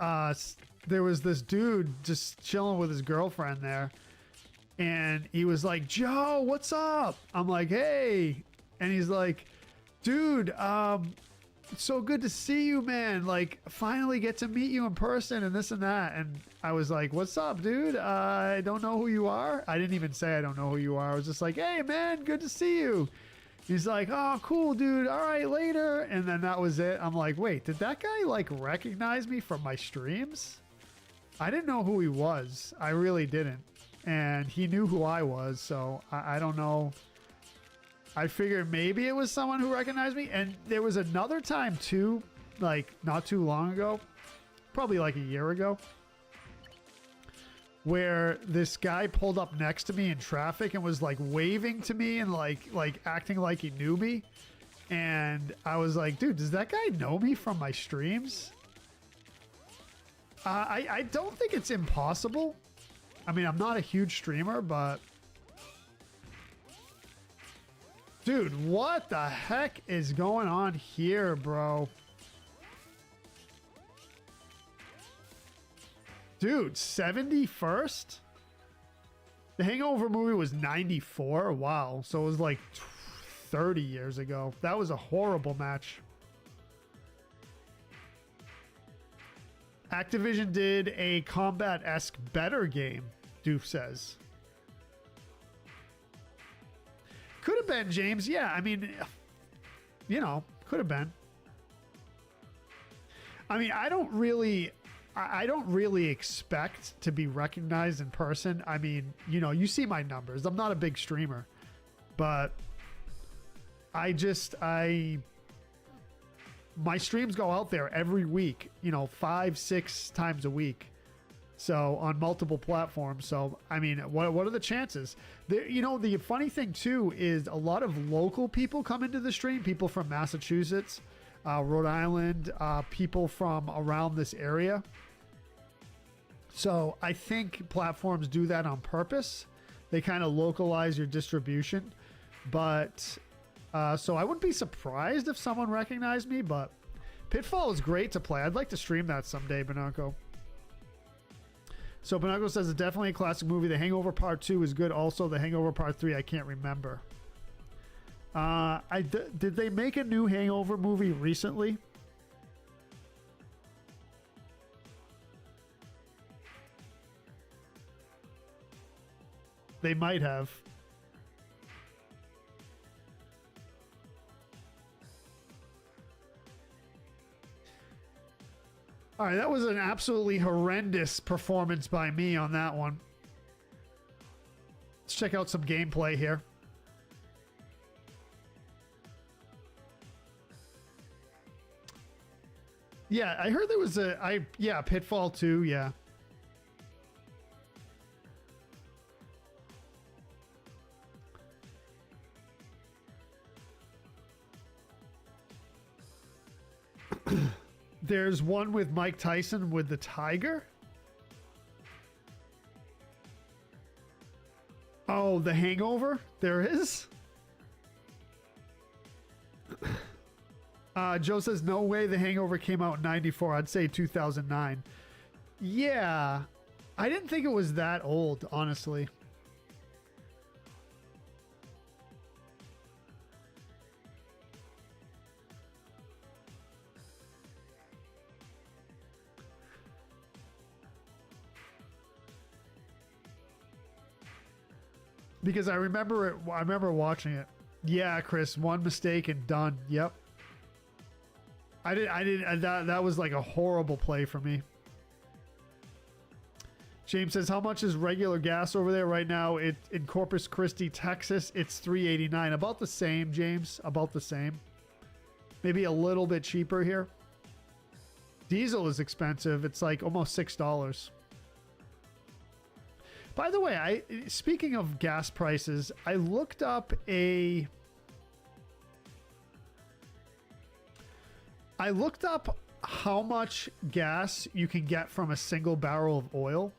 A: there was this dude just chilling with his girlfriend there. And he was like, Joe, what's up? I'm like, hey. And he's like, dude, it's so good to see you, man. Like, finally get to meet you in person and this and that. And I was like, what's up, dude? I don't know who you are. I didn't even say I don't know who you are. I was just like, hey, man, good to see you. He's like, oh, cool, dude. All right, later. And then that was it. I'm like, wait, did that guy, like, recognize me from my streams? I didn't know who he was. I really didn't. And he knew who I was, so I don't know. I figured maybe it was someone who recognized me. And there was another time too, like not too long ago, probably like a year ago, where this guy pulled up next to me in traffic and was like waving to me and like acting like he knew me. And I was like, dude, does that guy know me from my streams? I don't think it's impossible. I mean, I'm not a huge streamer, but dude, what the heck is going on here, bro? Dude, 71st? The Hangover movie was 94. Wow. So it was like 30 years ago. That was a horrible match. Activision did a combat-esque better game, Doof says. Could have been, James. Yeah, I mean, you know, could have been. I mean, I don't really expect to be recognized in person. I mean, you know, you see my numbers. I'm not a big streamer, but my streams go out there every week, you know, 5-6 times a week. So on multiple platforms. So, I mean, what are the chances? You know, the funny thing too is a lot of local people come into the stream, people from Massachusetts, Rhode Island, people from around this area. So I think platforms do that on purpose. They kind of localize your distribution, but so I wouldn't be surprised if someone recognized me, but Pitfall is great to play. I'd like to stream that someday, Bonacco. So Bonacco says it's definitely a classic movie. The Hangover Part 2 is good. Also, The Hangover Part 3, I can't remember. Did they make a new Hangover movie recently? They might have. All right, that was an absolutely horrendous performance by me on that one. Let's check out some gameplay here. Yeah, I heard there was Pitfall 2, yeah. There's one with Mike Tyson with the tiger. Oh, The Hangover? There is? Joe says, no way The Hangover came out in 94. I'd say 2009. Yeah. I didn't think it was that old, honestly. because I remember it. I remember watching it. Yeah, Chris, one mistake and done. Yep. I didn't. That was like a horrible play for me. James says, how much is regular gas over there right now? In Corpus Christi, Texas, it's $3.89. About the same, James. About the same. Maybe a little bit cheaper here. Diesel is expensive. It's like almost $6. By the way, speaking of gas prices, I looked up how much gas you can get from a single barrel of oil.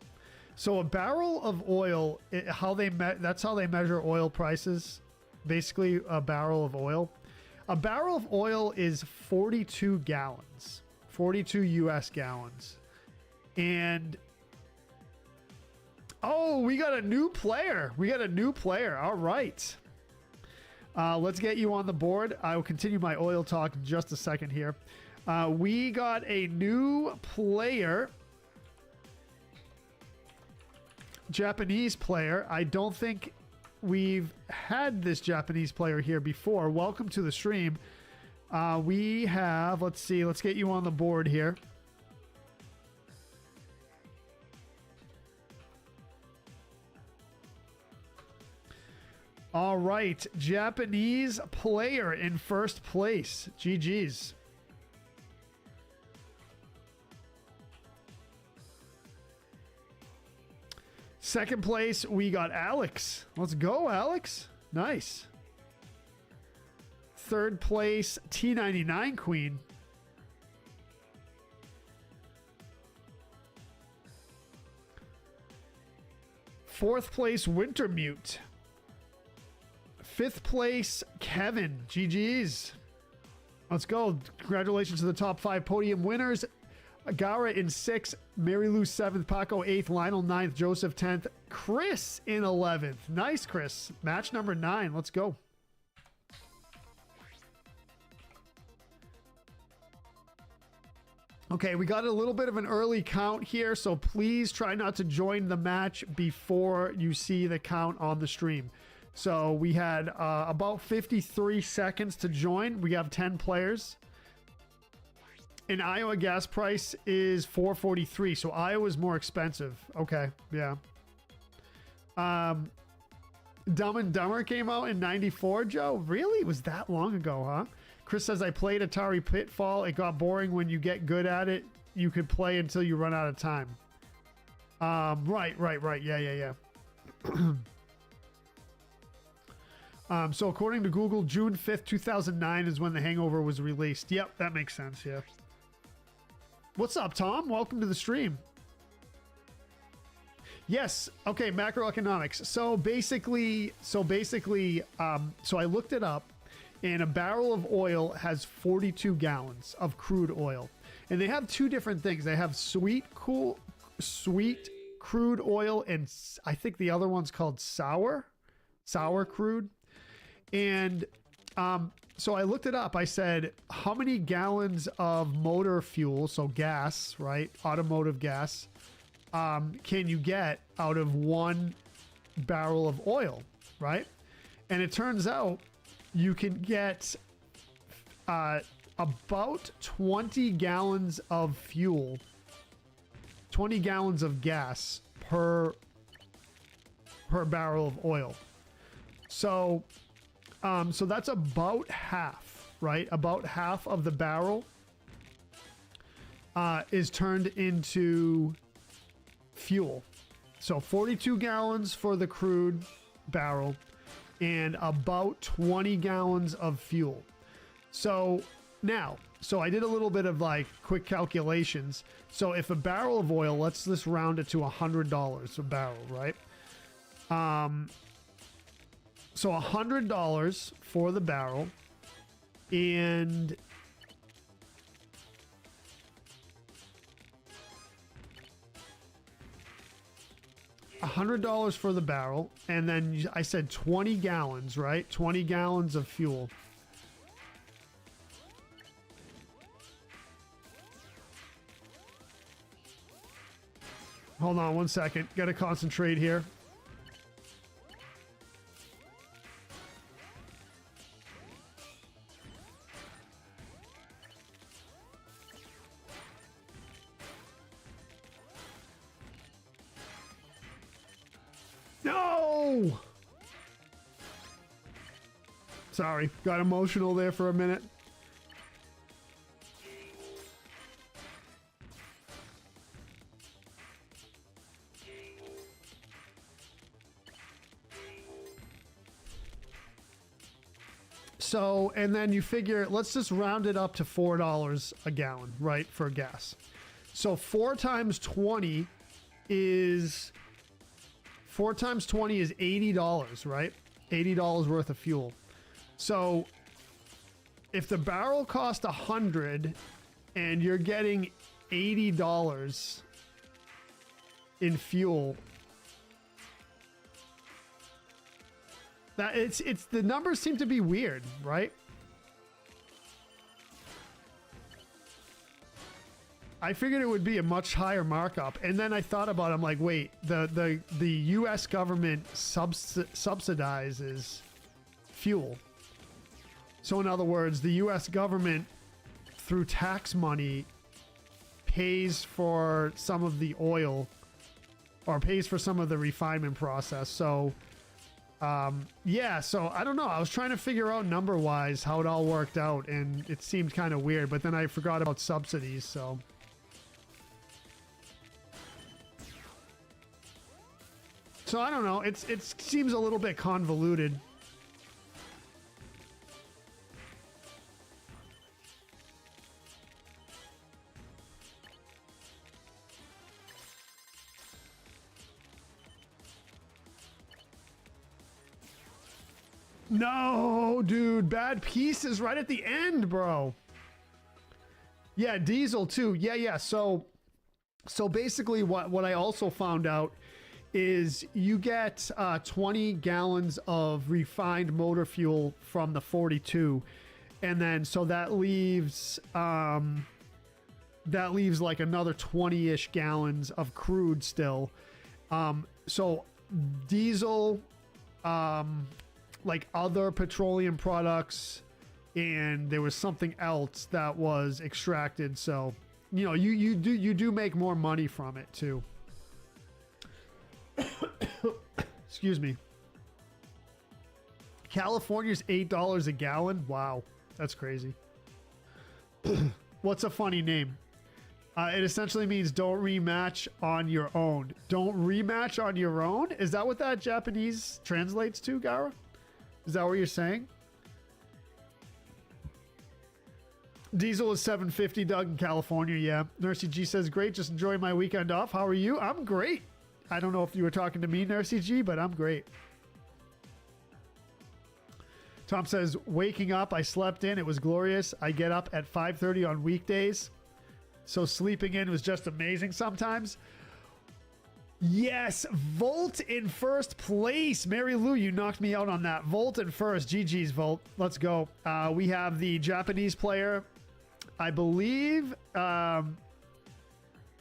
A: So a barrel of oil, that's how they measure oil prices. Basically, a barrel of oil. A barrel of oil is 42 gallons, 42 US gallons. And oh, we got a new player. All right. Let's get you on the board. I will continue my oil talk in just a second here. We got a new player. Japanese player. I don't think we've had this Japanese player here before. Welcome to the stream. We have, let's see, let's get you on the board here. All right, Japanese player in first place. GG's. Second place, we got Alex. Let's go, Alex. Nice. Third place, T99 Queen. Fourth place, Wintermute. Fifth place, Kevin. GG's. Let's go. Congratulations to the top 5 podium winners. Gara in 6th, Mary Lou 7th, Paco 8th, Lionel 9th, Joseph 10th, Chris in 11th. Nice, Chris. Match number 9. Let's go. Okay, we got a little bit of an early count here, so please try not to join the match before you see the count on the stream. So we had about 53 seconds to join. We have 10 players. In Iowa, gas price is $4.43, so Iowa's more expensive. Okay, yeah. Dumb and Dumber came out in 94, Joe? Really? It was that long ago, huh? Chris says, I played Atari Pitfall. It got boring when you get good at it. You could play until you run out of time. Right. Yeah. So according to Google, June 5th, 2009 is when The Hangover was released. Yep, that makes sense, yeah. What's up, Tom? Welcome to the stream. Yes. Okay, macroeconomics. So basically, I looked it up, and a barrel of oil has 42 gallons of crude oil. And they have two different things. They have sweet crude oil, and I think the other one's called sour crude. And so I looked it up. I said, how many gallons of motor fuel, so gas, right? Automotive gas, can you get out of one barrel of oil, right? And it turns out you can get about 20 gallons of fuel, 20 gallons of gas per barrel of oil. So that's about half, right? About half of the barrel is turned into fuel. So 42 gallons for the crude barrel and about 20 gallons of fuel. So now, I did a little bit of like quick calculations. So if a barrel of oil, let's just round it to $100 a barrel, right? So $100 for the barrel, and $100 for the barrel, and then I said 20 gallons, right? 20 gallons of fuel. Hold on one second. Got to concentrate here. No! Sorry, got emotional there for a minute. So, and then you figure, let's just round it up to $4 a gallon, right, for gas. So 4 times 20 is $80, right? $80 worth of fuel. So if the barrel cost 100 and you're getting $80 in fuel, that it's the numbers seem to be weird, right? I figured it would be a much higher markup, and then I thought about it, I'm like, wait, the US government subsidizes fuel. So in other words, the US government through tax money pays for some of the oil or pays for some of the refinement process. So yeah, so I don't know. I was trying to figure out number wise how it all worked out, and it seemed kind of weird, but then I forgot about subsidies. So I don't know. It seems a little bit convoluted. No, dude, bad pieces right at the end, bro. Yeah, diesel too. Yeah. So basically what I also found out is you get 20 gallons of refined motor fuel from the 42. And then so that leaves like another 20-ish gallons of crude still. So diesel, like other petroleum products, and there was something else that was extracted. So, you know, you do make more money from it too. Excuse me. California's $8 a gallon. Wow, that's crazy. What's a funny name? It essentially means don't rematch on your own. Don't rematch on your own? Is that what that Japanese translates to, Gara? Is that what you're saying? Diesel is $7.50, Doug, in California. Yeah. Nursey G says, great. Just enjoying my weekend off. How are you? I'm great. I don't know if you were talking to me, Nursey G, but I'm great. Tom says, waking up, I slept in. It was glorious. I get up at 5:30 on weekdays. So sleeping in was just amazing sometimes. Yes, Volt in first place. Mary Lou, you knocked me out on that. Volt in first. GG's, Volt. Let's go. We have the Japanese player, I believe.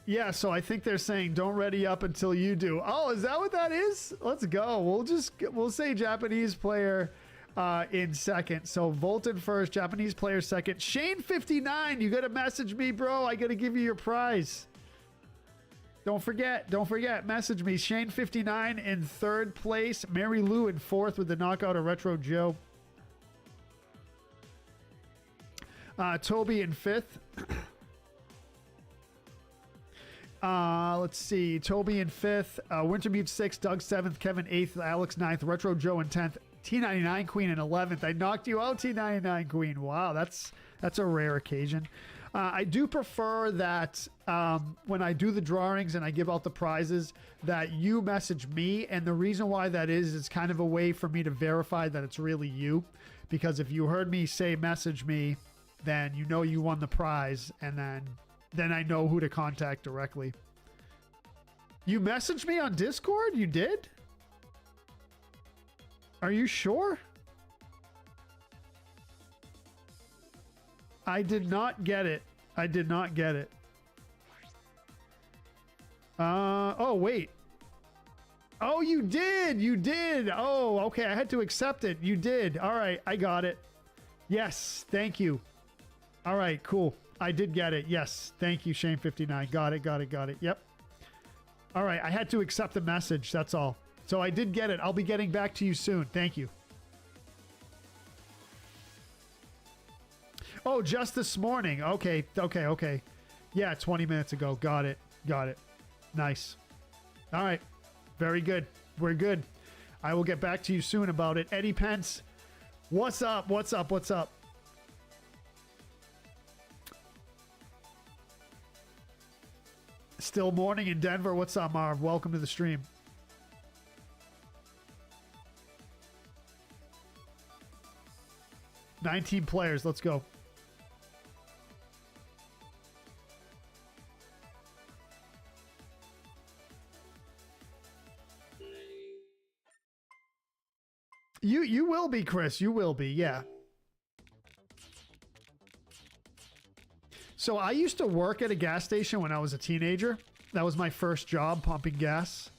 A: Yeah, so I think they're saying don't ready up until you do. Oh, is that what that is? Let's go. We'll say Japanese player in second. So Volt in first, Japanese player second. Shane 59, you got to message me, bro. I got to give you your prize. Don't forget, message me. Shane 59 in third place. Mary Lou in fourth with the knockout of Retro Joe. Toby in fifth. Let's see. Toby in fifth. Wintermute sixth. Doug seventh. Kevin eighth. Alex ninth. Retro Joe in 10th. T99 Queen in 11th. I knocked you out, T99 Queen. Wow, that's a rare occasion. I do prefer that when I do the drawings and I give out the prizes that you message me. And the reason why that is kind of a way for me to verify that it's really you. Because if you heard me say message me, then you know you won the prize. And then I know who to contact directly. You messaged me on Discord? You did? Are you sure? I did not get it. I did not get it. Oh, wait. Oh, you did. You did. Oh, okay. I had to accept it. You did. All right. I got it. Yes. Thank you. All right. Cool. I did get it. Yes. Thank you, Shane59. Got it. Got it. Got it. Yep. All right. I had to accept the message. That's all. So I did get it. I'll be getting back to you soon. Thank you. Oh, just this morning. Okay. Yeah, 20 minutes ago. Got it. Nice. All right. Very good. We're good. I will get back to you soon about it. Eddie Pence, what's up? Still morning in Denver. What's up, Marv? Welcome to the stream. $19 players. Let's go. You will be, Chris. You will be. Yeah. So I used to work at a gas station when I was a teenager. That was my first job, pumping gas.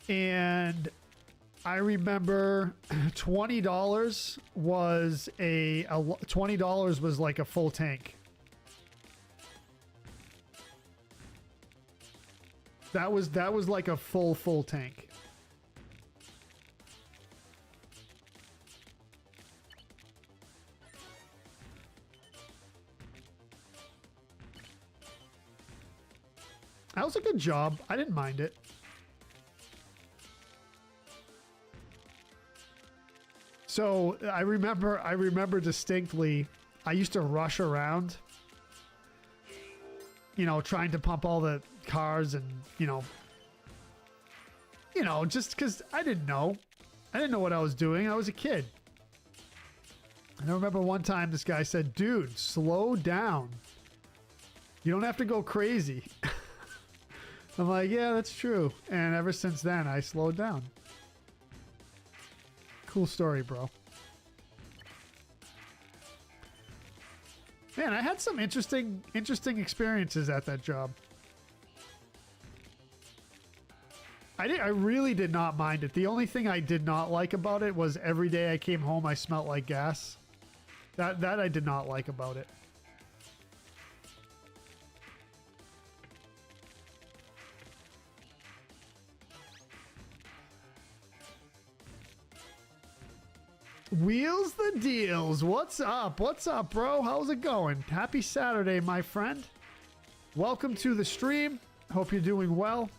A: And I remember $20 was $20 was like a full tank. That was like a full tank. That was a good job. I didn't mind it. So I remember distinctly, I used to rush around, you know, trying to pump all the cars and, you know, just because I didn't know what I was doing. I was a kid. And I remember one time this guy said, dude, slow down. You don't have to go crazy. I'm like, yeah, that's true. And ever since then, I slowed down. Cool story, bro. Man, I had some interesting experiences at that job. I really did not mind it. The only thing I did not like about it was every day I came home, I smelled like gas. That I did not like about it. Wheels the deals. What's up? What's up, bro? How's it going? Happy Saturday, my friend. Welcome to the stream. Hope you're doing well.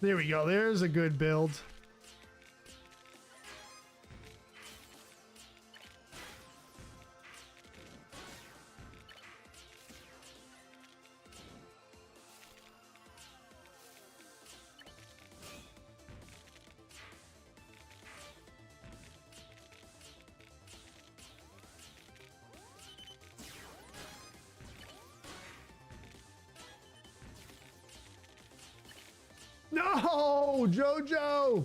A: There we go. There's a good build. No, Jojo.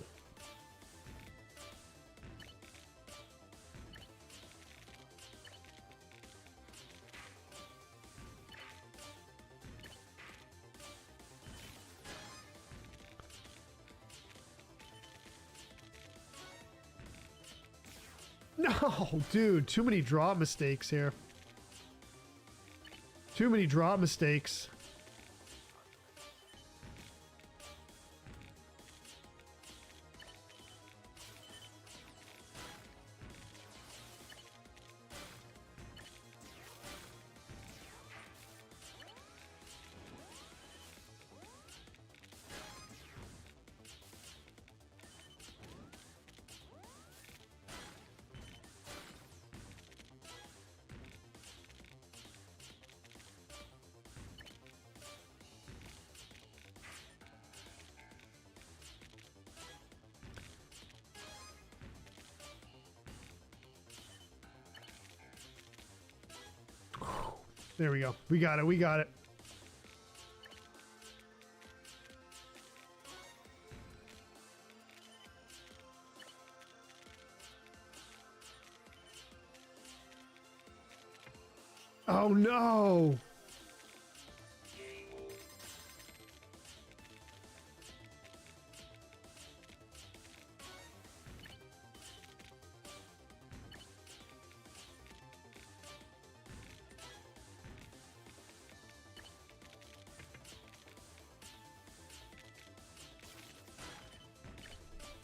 A: No, dude, too many draw mistakes here. Too many draw mistakes. There we go. We got it. We got it. Oh no!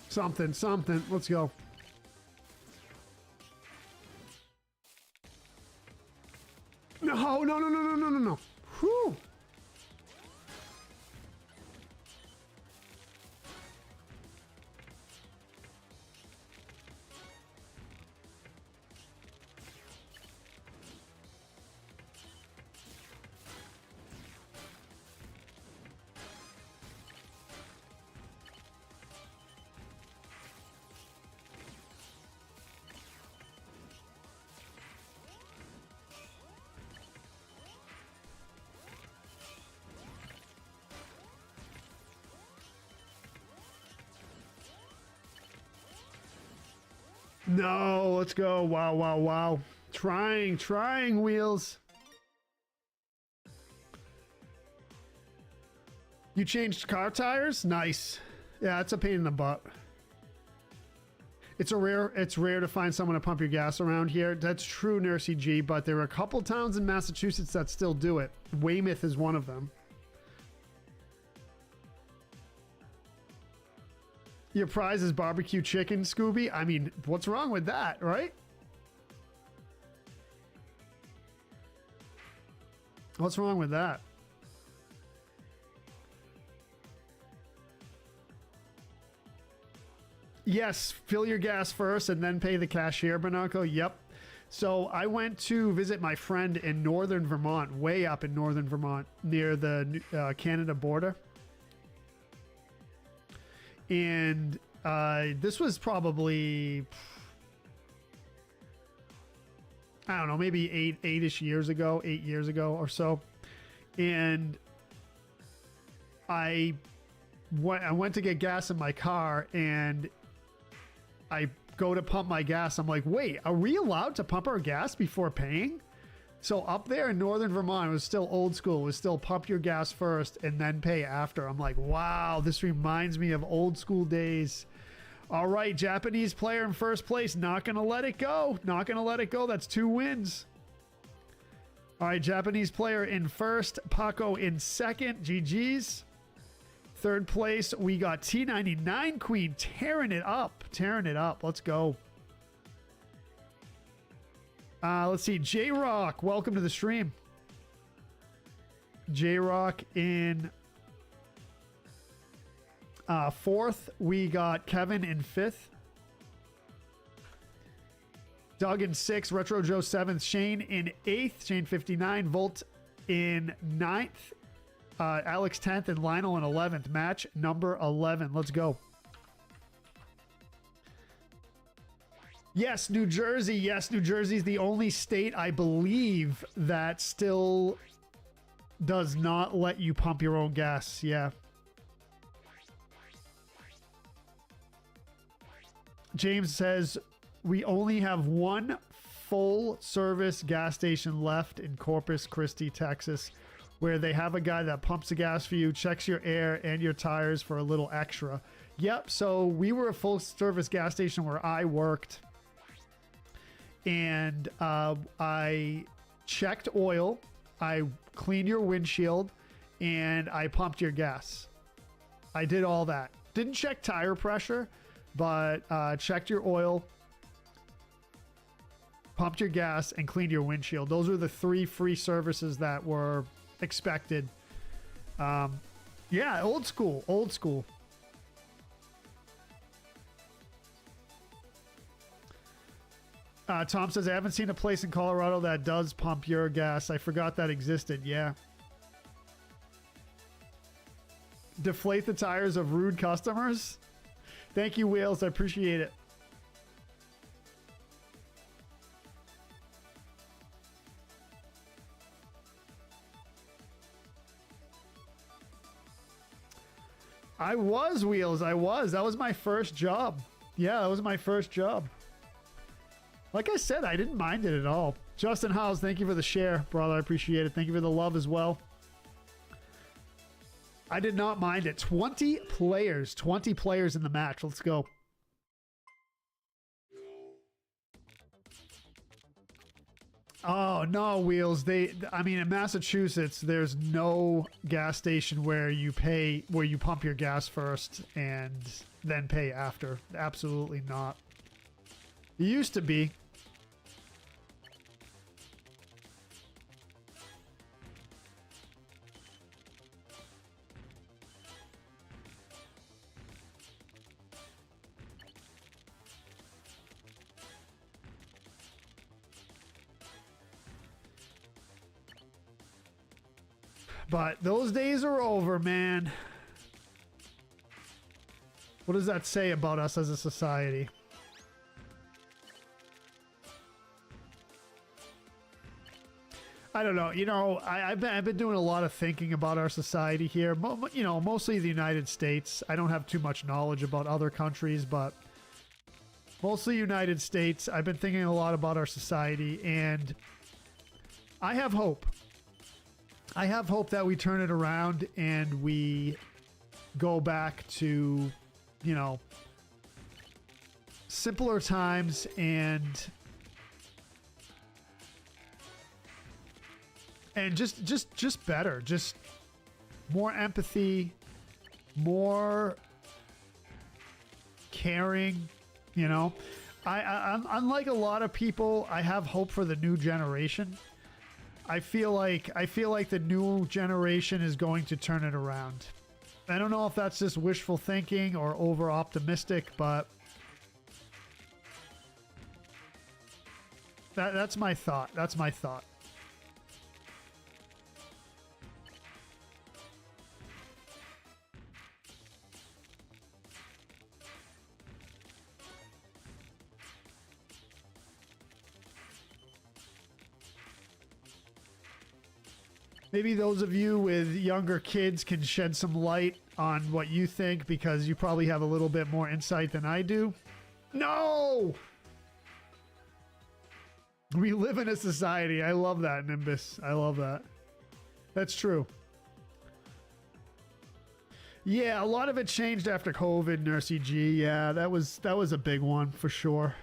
A: Something, something. Let's go. No, no, no, no, no, no, no, no. Whew. No, let's go. Wow, wow, wow. Trying, Wheels. You changed car tires? Nice. Yeah, it's a pain in the butt. It's rare to find someone to pump your gas around here. That's true, Nursey G, but there are a couple towns in Massachusetts that still do it. Weymouth is one of them. Your prize is barbecue chicken, Scooby? I mean, what's wrong with that, right? What's wrong with that? Yes, fill your gas first and then pay the cashier, Bernardo. Yep. So I went to visit my friend in northern Vermont, way up in northern Vermont, near the Canada border. And this was probably, I don't know, maybe 8 years ago or so. And I went to get gas in my car, and I go to pump my gas. I'm like, wait, are we allowed to pump our gas before paying? So up there in northern Vermont, it was still old school. It was still pump your gas first and then pay after. I'm like, wow, this reminds me of old school days. All right, Japanese player in first place. Not going to let it go. Not going to let it go. That's 2 wins. All right, Japanese player in first. Paco in second. GG's. Third place, we got T99 Queen tearing it up. Tearing it up. Let's go. Let's see. J-Rock, welcome to the stream. J-Rock in fourth. We got Kevin in fifth. Doug in sixth. Retro Joe seventh. Shane in eighth. Shane 59. Volt in ninth. Alex 10th and Lionel in 11th. Match number 11. Let's go. Yes, New Jersey. Yes, New Jersey is the only state, I believe, that still does not let you pump your own gas. Yeah. James says, we only have one full service gas station left in Corpus Christi, Texas, where they have a guy that pumps the gas for you, checks your air and your tires for a little extra. Yep, so we were a full service gas station where I worked. And I checked oil, I cleaned your windshield, and I pumped your gas. I did all that. Didn't check tire pressure, but checked your oil, pumped your gas, and cleaned your windshield. Those are the 3 free services that were expected. Yeah, old school, old school. Tom says, I haven't seen a place in Colorado that does pump your gas. I forgot that existed. Yeah. Deflate the tires of rude customers. Thank you, Wheels. I appreciate it. I was, Wheels. I was. That was my first job. Yeah, that was my first job. Like I said, I didn't mind it at all. Justin Howes, thank you for the share, brother. I appreciate it. Thank you for the love as well. I did not mind it. 20 players in the match. Let's go. Oh, no, Wheels. I mean, in Massachusetts, there's no gas station where you pump your gas first and then pay after. Absolutely not. It used to be. But those days are over, man. What does that say about us as a society? I don't know. You know, I've been doing a lot of thinking about our society here. You know, mostly the United States. I don't have too much knowledge about other countries, but mostly United States. I've been thinking a lot about our society, and I have hope. I have hope that we turn it around and we go back to, you know, simpler times and just better, just more empathy, more caring, you know. I'm unlike a lot of people, I have hope for the new generation. I feel like the new generation is going to turn it around. I don't know if that's just wishful thinking or over optimistic, but that's my thought. That's my thought. Maybe those of you with younger kids can shed some light on what you think, because you probably have a little bit more insight than I do. No! We live in a society. I love that, Nimbus. I love that. That's true. Yeah, a lot of it changed after COVID and RCG. Yeah, that was a big one for sure.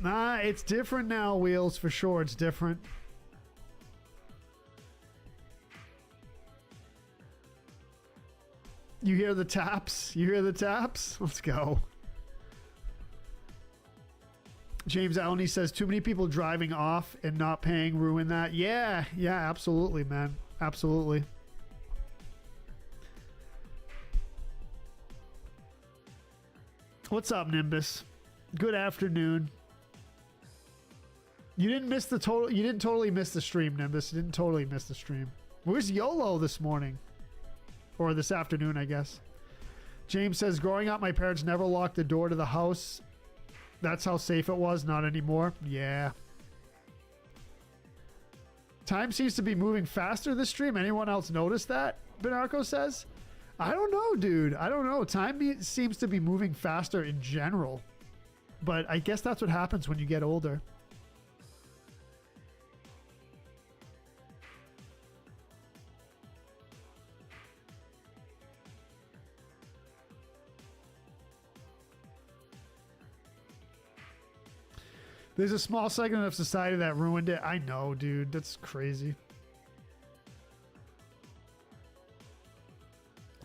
A: Nah, it's different now, Wheels, for sure. It's different. You hear the taps? You hear the taps? Let's go. James Alney says, too many people driving off and not paying ruin that. Yeah, absolutely, man. Absolutely. What's up, Nimbus? Good afternoon. You didn't miss the total. You didn't totally miss the stream, Nimbus. You didn't totally miss the stream. Where's YOLO this morning? Or this afternoon, I guess. James says, growing up, my parents never locked the door to the house. That's how safe it was. Not anymore. Yeah. Time seems to be moving faster this stream. Anyone else notice that? Benarco says. I don't know, dude. I don't know. Time seems to be moving faster in general. But I guess that's what happens when you get older. There's a small segment of society that ruined it. I know, dude. That's crazy.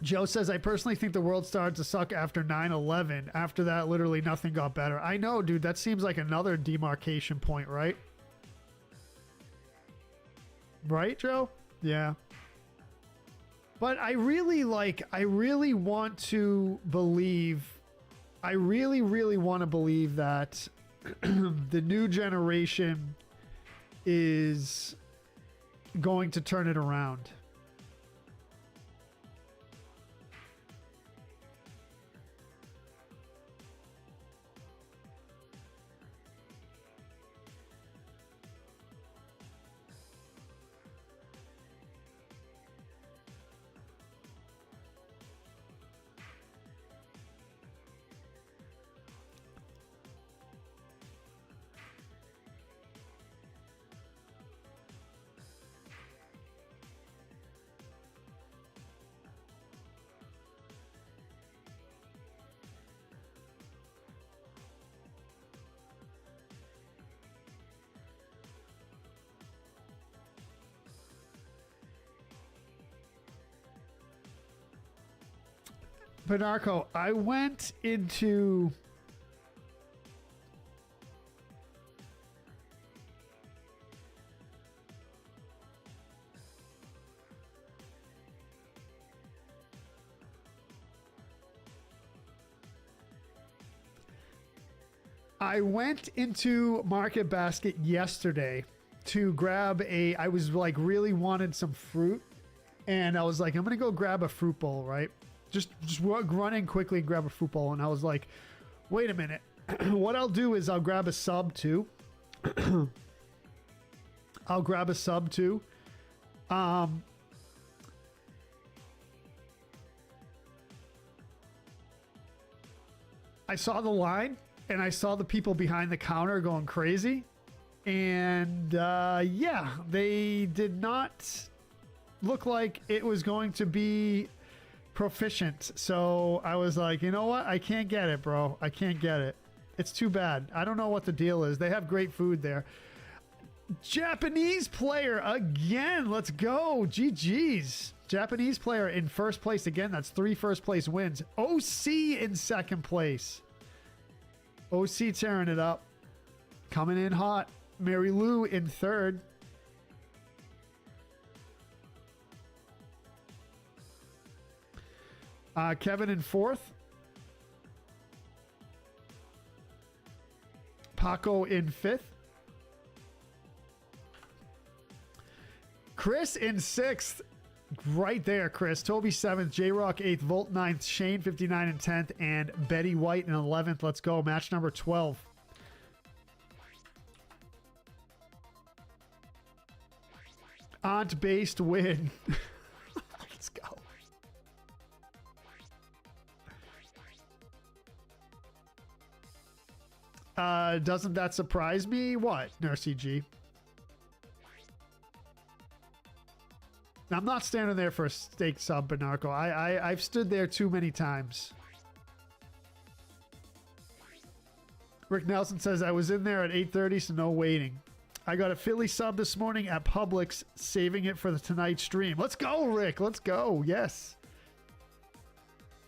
A: Joe says, I personally think the world started to suck after 9/11. After that, literally nothing got better. I know, dude. That seems like another demarcation point, right? Right, Joe? Yeah. But I really want to believe, I really want to believe that the new generation is going to turn it around. Benarco, I went into... I went into Market Basket yesterday to grab I was like really wanted some fruit, and I was like, I'm gonna go grab a fruit bowl, right? Just run in quickly and grab a fruit bowl, and I was like, wait a minute. What I'll do is I'll grab a sub too. I'll grab a sub too. I saw the line. And I saw the people behind the counter going crazy. And yeah, they did not look like it was going to be proficient. So I was like, you know what? I can't get it, bro. I can't get it. It's too bad. I don't know what the deal is. They have great food there. Japanese player again. Let's go. GG's. Japanese player in first place again. That's 3 first place wins. OC in second place. OC tearing it up. Coming in hot. Mary Lou in third. Kevin in fourth. Paco in fifth. Chris in sixth. Right there, Chris. Toby 7th, J-Rock 8th, Volt 9th, Shane 59 and 10th, and Betty White in 11th. Let's go. Match number 12. Aunt-based win. Let's go. Doesn't that surprise me? What, Nursey G? I'm not standing there for a steak sub, Benarco. I've stood there too many times. Rick Nelson says, I was in there at 8:30, so no waiting. I got a Philly sub this morning at Publix, saving it for the tonight stream. Let's go, Rick. Let's go. Yes.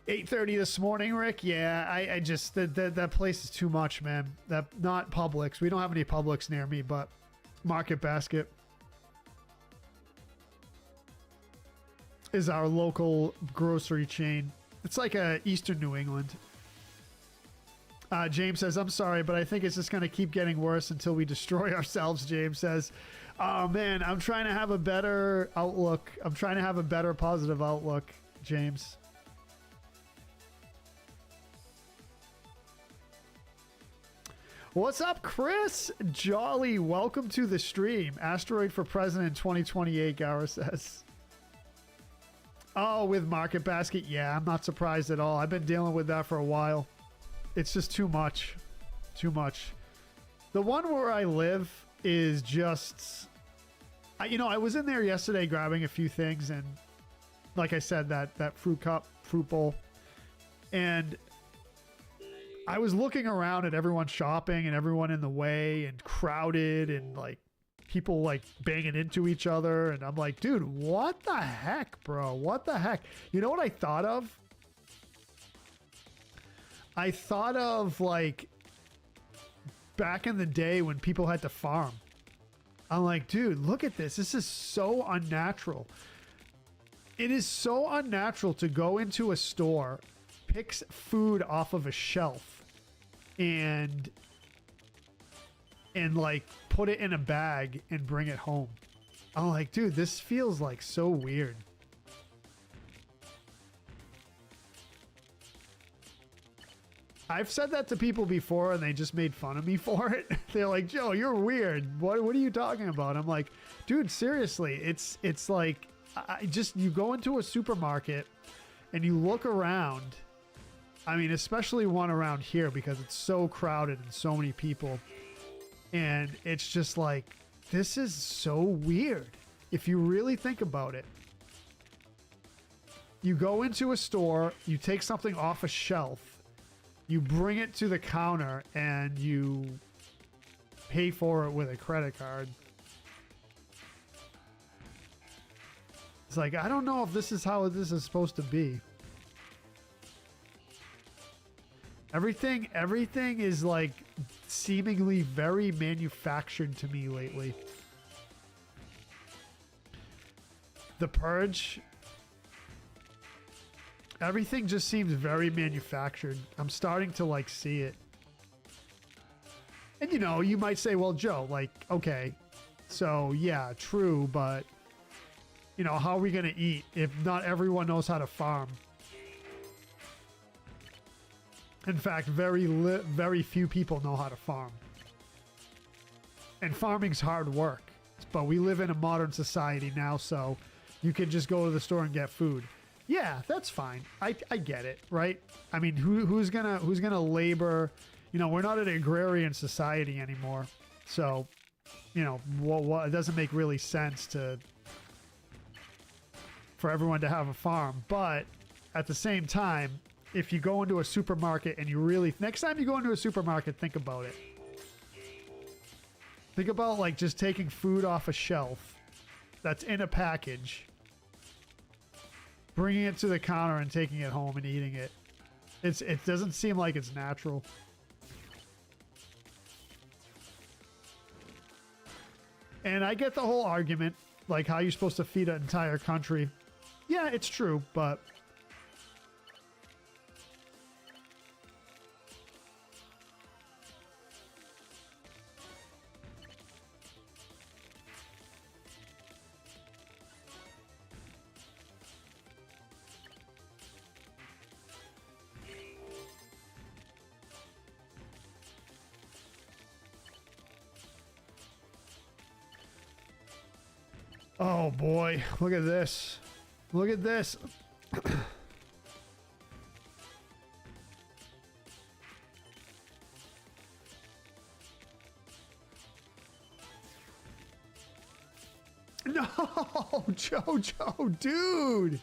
A: 8:30 this morning, Rick. Yeah, I just, that place is too much, man. Not Publix. We don't have any Publix near me, but Market Basket is our local grocery chain. It's like a Eastern New England. James says, I'm sorry, but I think it's just going to keep getting worse until we destroy ourselves, James says. Oh, man, I'm trying to have a better outlook. I'm trying to have a better positive outlook, James. What's up, Chris? Jolly, welcome to the stream. Asteroid for President 2028, Gower says. Oh, with Market Basket? Yeah, I'm not surprised at all. I've been dealing with that for a while. It's just too much. Too much. The one where I live is just... I was in there yesterday grabbing a few things, and like I said, that fruit cup, fruit bowl. And I was looking around at everyone shopping and everyone in the way and crowded and like people like banging into each other, and I'm like, dude, what the heck, bro? What the heck? You know what I thought of? I thought of like back in the day when people had to farm. I'm like, dude, look at this. This is so unnatural. It is so unnatural to go into a store, pick food off of a shelf, and like put it in a bag and bring it home. I'm like, dude, this feels like so weird. I've said that to people before and they just made fun of me for it. They're like, Joe, you're weird. What are you talking about? I'm like, dude, seriously, it's like you go into a supermarket and you look around. I mean, especially one around here because it's so crowded and so many people. And it's just like, this is so weird. If you really think about it, you go into a store, you take something off a shelf, you bring it to the counter, and you pay for it with a credit card. It's like, I don't know if this is how this is supposed to be. Everything is like seemingly very manufactured to me lately. The Purge. Everything just seems very manufactured. I'm starting to like see it. And you know, you might say, well, Joe, like, okay, so yeah, true, but you know, how are we going to eat if not everyone knows how to farm? In fact, very few people know how to farm. And farming's hard work. But we live in a modern society now, so you can just go to the store and get food. Yeah, that's fine. I get it, right? I mean, who's gonna labor? You know, we're not an agrarian society anymore, so you know, it doesn't make really sense for everyone to have a farm. But at the same time, if you go into a supermarket and you really, next time you go into a supermarket, think about it. Think about like just taking food off a shelf that's in a package, bringing it to the counter and taking it home and eating it. It doesn't seem like it's natural. And I get the whole argument, like how you're supposed to feed an entire country. Yeah, it's true, but oh boy, look at this. Look at this. No, Jojo, dude.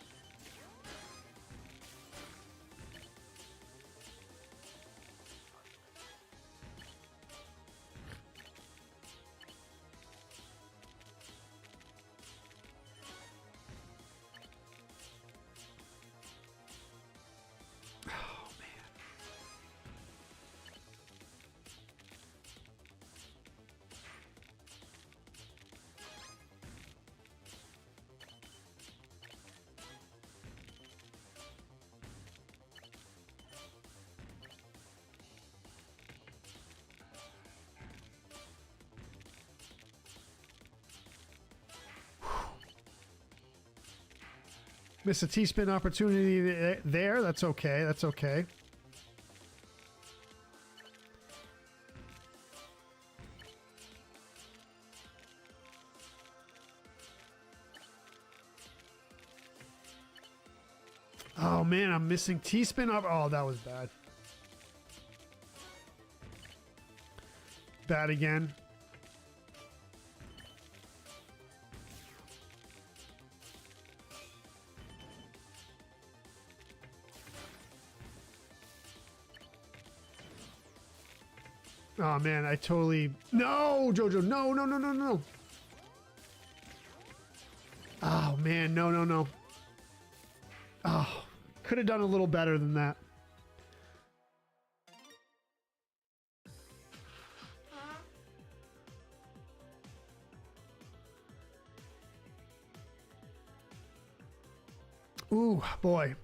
A: Miss a T-spin opportunity there. That's okay. That's okay. Oh man, I'm missing T-spin up. Oh, that was bad. Bad again. Oh man, I totally... No, Jojo, no, no, no, no, no. Oh man, no, no, no. Oh, could have done a little better than that. Ooh, boy.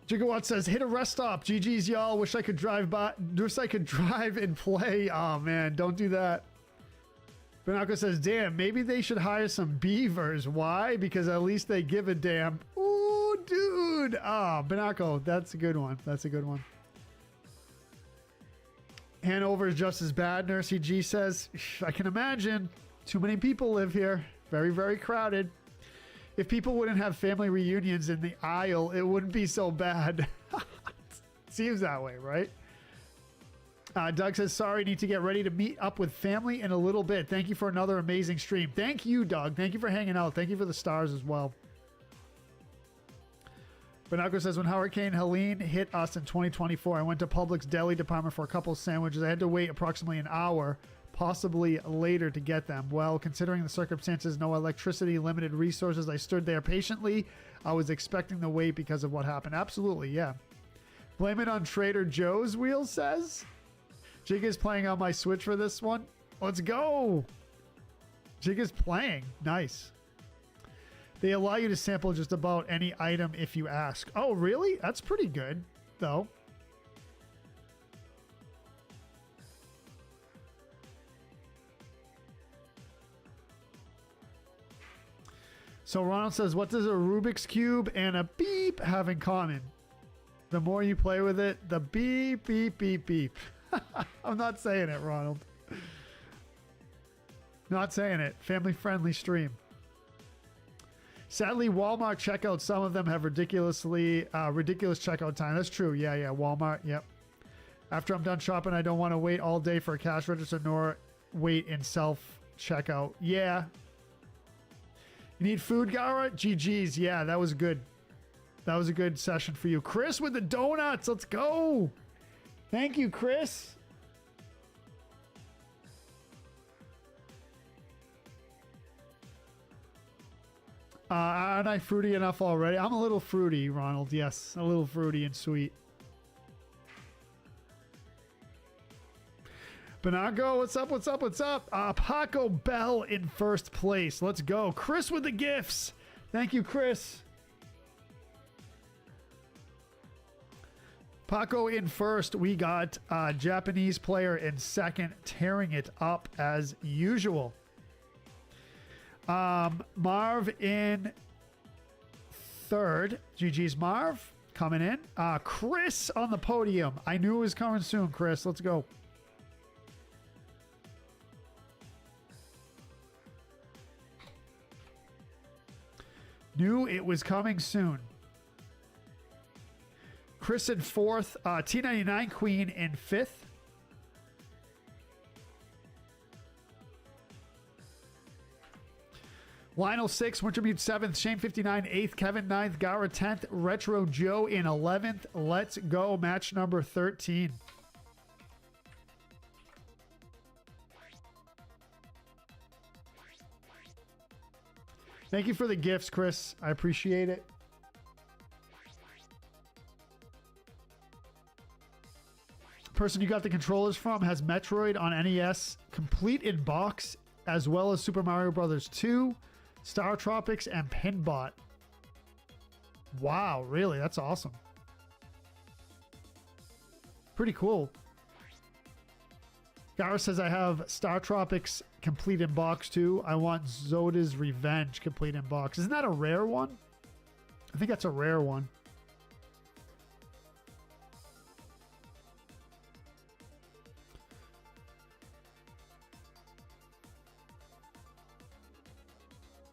A: Gigawatt says, hit a rest stop. GG's, y'all. Wish I could drive and play. Oh, man. Don't do that. Benako says, damn, maybe they should hire some beavers. Why? Because at least they give a damn. Ooh, dude. Oh, Benako. That's a good one. That's a good one. Hanover is just as bad, Nursey G says. I can imagine. Too many people live here. Very, very crowded. If people wouldn't have family reunions in the aisle, it wouldn't be so bad. Seems that way, right? Doug says, sorry, need to get ready to meet up with family in a little bit. Thank you for another amazing stream. Thank you, Doug. Thank you for hanging out. Thank you for the stars as well. Benako says, when Hurricane Helene hit us in 2024, I went to Publix deli department for a couple of sandwiches. I had to wait approximately an hour. possibly later to get them. Well, considering the circumstances, no electricity, limited resources, I stood there patiently. I was expecting the wait because of what happened. Absolutely, yeah. Blame it on Trader Joe's, Wheel says. Jig is playing on my Switch for this one. Let's go. Jig is playing. Nice. They allow you to sample just about any item if you ask. Oh, really? That's pretty good, though. So Ronald says, what does a Rubik's Cube and a beep have in common? The more you play with it, the beep, beep, beep, beep. I'm not saying it, Ronald. Not saying it. Family-friendly stream. Sadly, Walmart checkout, some of them have ridiculous checkout time. That's true. Yeah, Walmart, yep. After I'm done shopping, I don't want to wait all day for a cash register nor wait in self-checkout. Yeah. You need food, Gara? GG's. Yeah, that was good. That was a good session for you. Chris with the donuts. Let's go. Thank you, Chris. Aren't I fruity enough already? I'm a little fruity, Ronald. Yes, a little fruity and sweet. Banago, what's up? What's up? What's up? Paco Bell in first place. Let's go. Chris with the gifts. Thank you, Chris. Paco in first. We got Japanese player in second, tearing it up as usual. Marv in third. GG's Marv coming in. Chris on the podium. I knew it was coming soon, Chris. Let's go. Knew it was coming soon. Chris in fourth. T99 Queen in fifth. Lionel 6, Wintermute 7th, Shane 59 8th, Kevin 9th, Gara 10th, Retro Joe in 11th. Let's go. Match number 13. Thank you for the gifts, Chris. I appreciate it. Person you got the controllers from has Metroid on NES, complete in box, as well as Super Mario Brothers 2, Star Tropics, and Pinbot. Wow, really? That's awesome. Pretty cool. Gara says I have Star Tropics complete in box too. I want Zoda's Revenge complete in box. Isn't that a rare one? I think that's a rare one.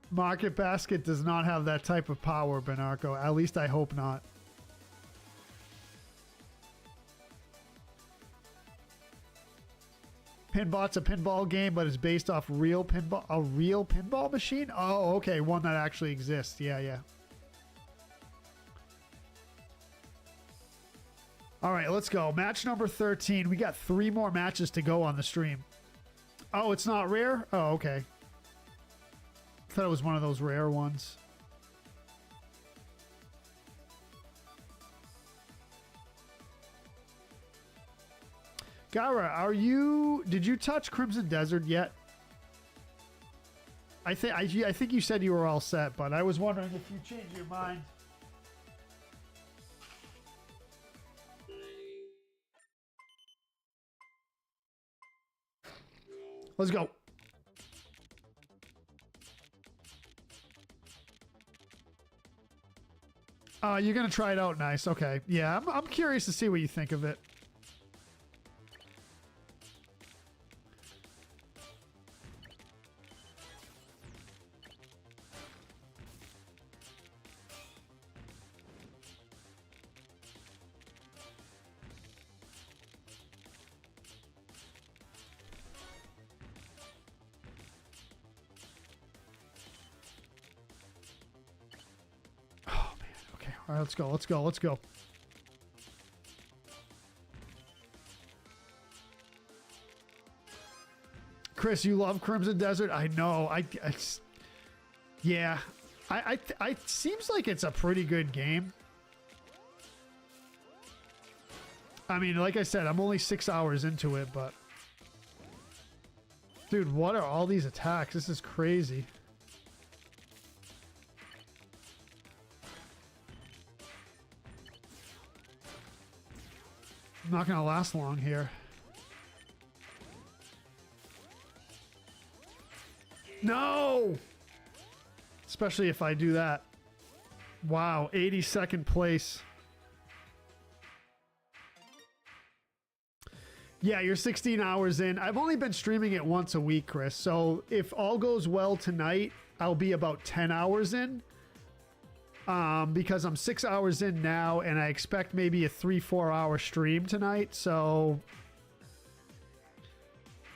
A: Market Basket does not have that type of power, Benarco. At least I hope not. Pinbot's a pinball game, but it's based off real pinball. A real pinball machine? Oh, okay. One that actually exists. Yeah. All right, let's go. Match number 13. We got 3 more matches to go on the stream. Oh, it's not rare? Oh, okay. I thought it was one of those rare ones. Gara, did you touch Crimson Desert yet? I think you said you were all set, but I was wondering if you changed your mind. Let's go. You're gonna try it out. Nice. Okay. Yeah, I'm curious to see what you think of it. All right, let's go. Chris, you love Crimson Desert? I know. Yeah. I seems like it's a pretty good game. I mean, like I said, I'm only 6 hours into it, but... Dude, what are all these attacks? This is crazy. I'm not gonna last long here. No! Especially if I do that. Wow, 82nd place. Yeah, you're 16 hours in. I've only been streaming it once a week, Chris. So if all goes well tonight, I'll be about 10 hours in. Because I'm 6 hours in now, and I expect maybe a 3-4 hour stream tonight. So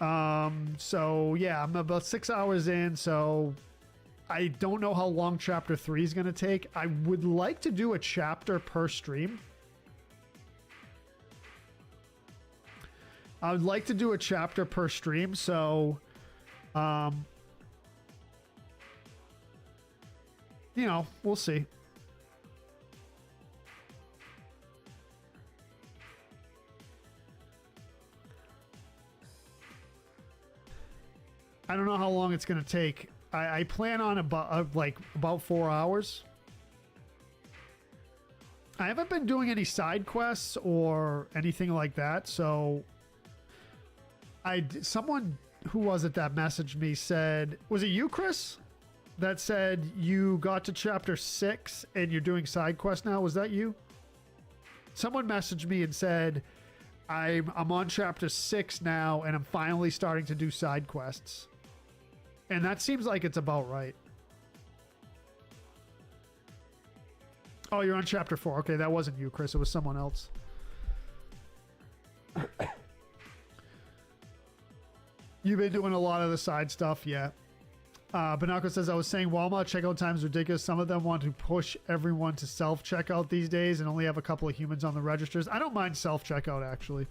A: yeah, I'm about 6 hours in. So I don't know how long chapter 3 is going to take. I would like to do a chapter per stream. I would like to do a chapter per stream, so, you know, we'll see. I don't know how long it's going to take. I plan on about 4 hours. I haven't been doing any side quests or anything like that, so... Someone, who was it that messaged me, said, was it you, Chris, that said you got to chapter 6 and you're doing side quests now? Was that you? Someone messaged me and said, I'm on chapter 6 now and I'm finally starting to do side quests. And that seems like it's about right. Oh, you're on chapter 4. Okay, that wasn't you, Chris. It was someone else. You've been doing a lot of the side stuff, yeah. Banako says, I was saying Walmart checkout time is ridiculous. Some of them want to push everyone to self-checkout these days and only have a couple of humans on the registers. I don't mind self-checkout, actually.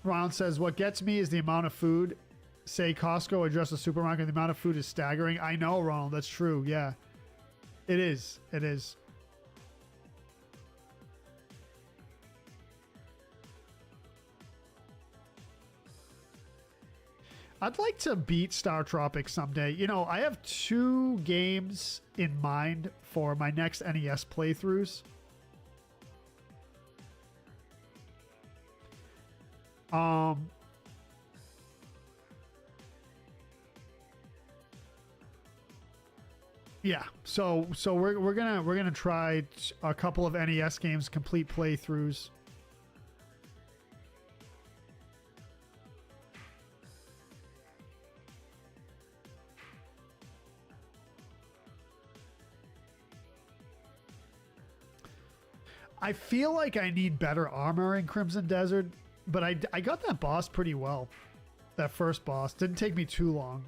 A: Ron says, what gets me is the amount of food. Say Costco or just a supermarket, the amount of food is staggering. I know, Ronald, that's true, yeah. It is, it is. I'd like to beat Star Tropics someday. You know, I have 2 games in mind for my next NES playthroughs. Yeah, so we're gonna try a couple of NES games, complete playthroughs. I feel like I need better armor in Crimson Desert, but I got that boss pretty well. That first boss didn't take me too long.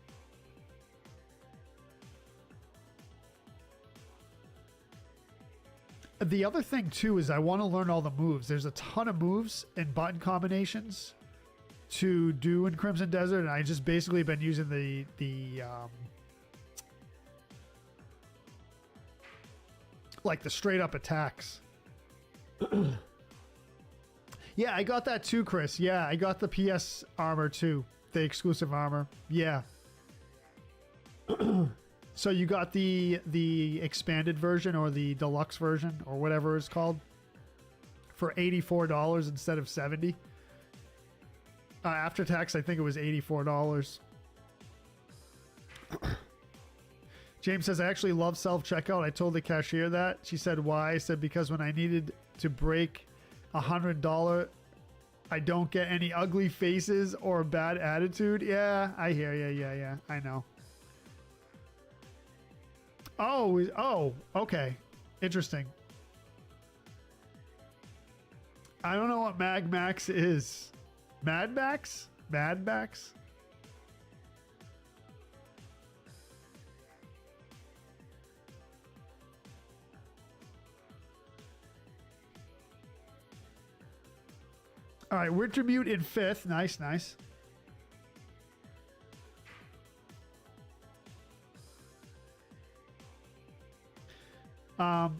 A: The other thing too is I want to learn all the moves. There's a ton of moves and button combinations to do in Crimson Desert, and I just basically been using the like the straight up attacks. Yeah, I got that too, Chris. Yeah, I got the PS armor too, the exclusive armor. Yeah. So you got the expanded version or the deluxe version or whatever it's called for $84 instead of $70. After tax, I think it was $84. James says, I actually love self-checkout. I told the cashier that. She said, why? I said, because when I needed to break $100, I don't get any ugly faces or bad attitude. Yeah, I hear you. Yeah, I know. Oh, okay. Interesting. I don't know what Mag Max is. Mad Max? Mad Max? All right, Wintermute in 5th. Nice, nice. I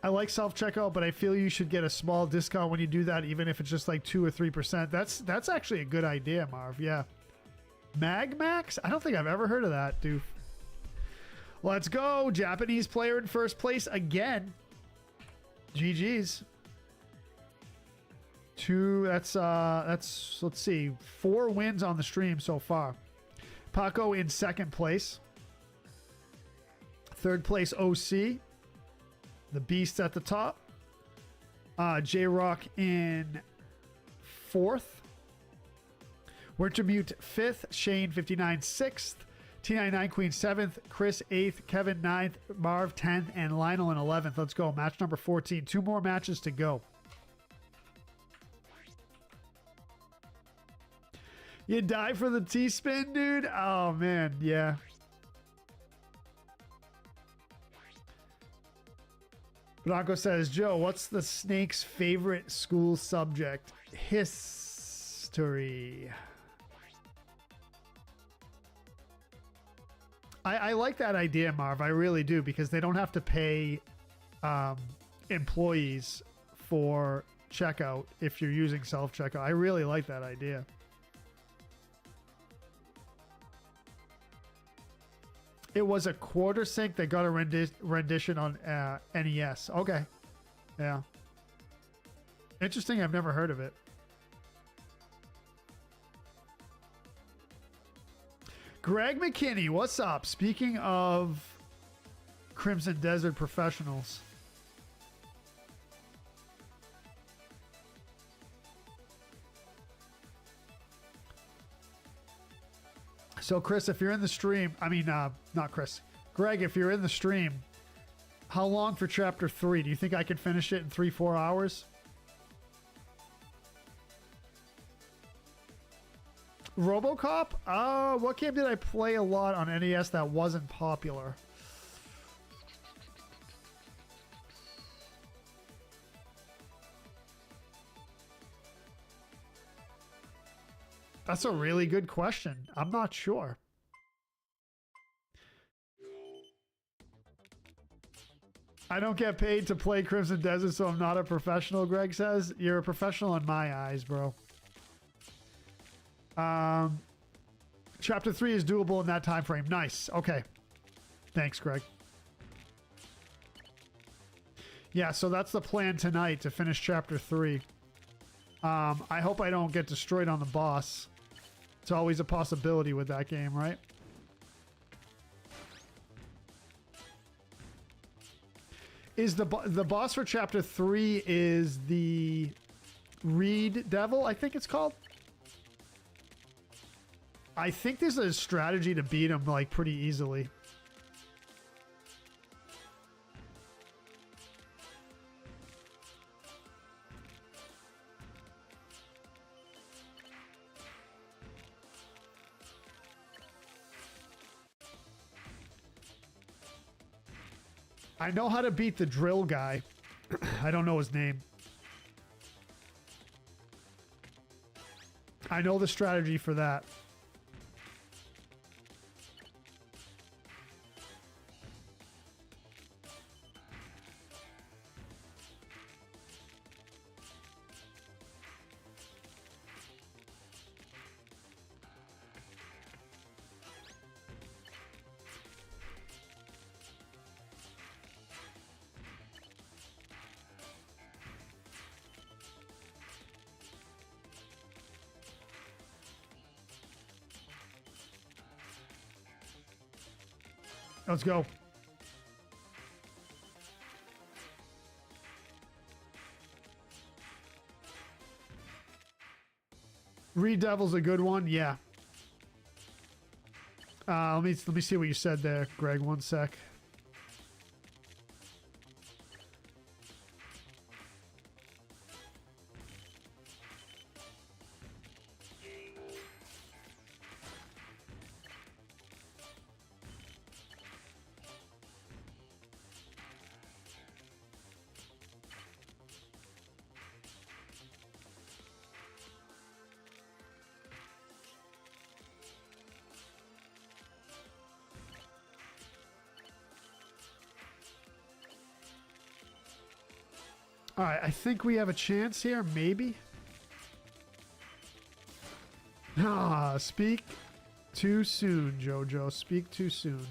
A: like self-checkout, but I feel you should get a small discount when you do that, even if it's just like 2 or 3%. That's actually a good idea, Marv. Yeah. Magmax? I don't think I've ever heard of that, dude. Let's go. Japanese player in first place again. GG's. That's let's see, 4 wins on the stream so far. Paco in 2nd place. 3rd place OC. The Beast at the top. J-Rock in 4th. Wintermute 5th. Shane 59 6th. T99 Queen 7th. Chris 8th. Kevin 9th. Marv 10th. And Lionel in 11th. Let's go. Match number 14. 2 more matches to go. You die for the T-spin, dude? Oh, man. Yeah. Blanco says, Joe, what's the snake's favorite school subject? History. I like that idea, Marv. I really do, because they don't have to pay employees for checkout if you're using self-checkout. I really like that idea. It was a quarter sync that got a rendition on NES. Okay. Yeah. Interesting. I've never heard of it. Greg McKinney, what's up? Speaking of Crimson Desert professionals. So, Chris, if you're in the stream, not Chris, Greg, if you're in the stream, how long for chapter 3? Do you think I can finish it in 3-4 hours? RoboCop? What game did I play a lot on NES that wasn't popular? That's a really good question. I'm not sure. I don't get paid to play Crimson Desert, so I'm not a professional, Greg says. You're a professional in my eyes, bro. Chapter 3 is doable in that time frame. Nice. Okay. Thanks, Greg. Yeah, so that's the plan tonight, to finish chapter 3. I hope I don't get destroyed on the boss. It's always a possibility with that game, right? Is the boss for chapter 3 is the Reed Devil, I think it's called? I think there's a strategy to beat him like pretty easily. I know how to beat the drill guy. I don't know his name. I know the strategy for that. Let's go. Reed Devil's a good one. Yeah. Let me see what you said there, Greg. One sec. All right, I think we have a chance here, maybe. Ah, speak too soon, Jojo. Speak too soon.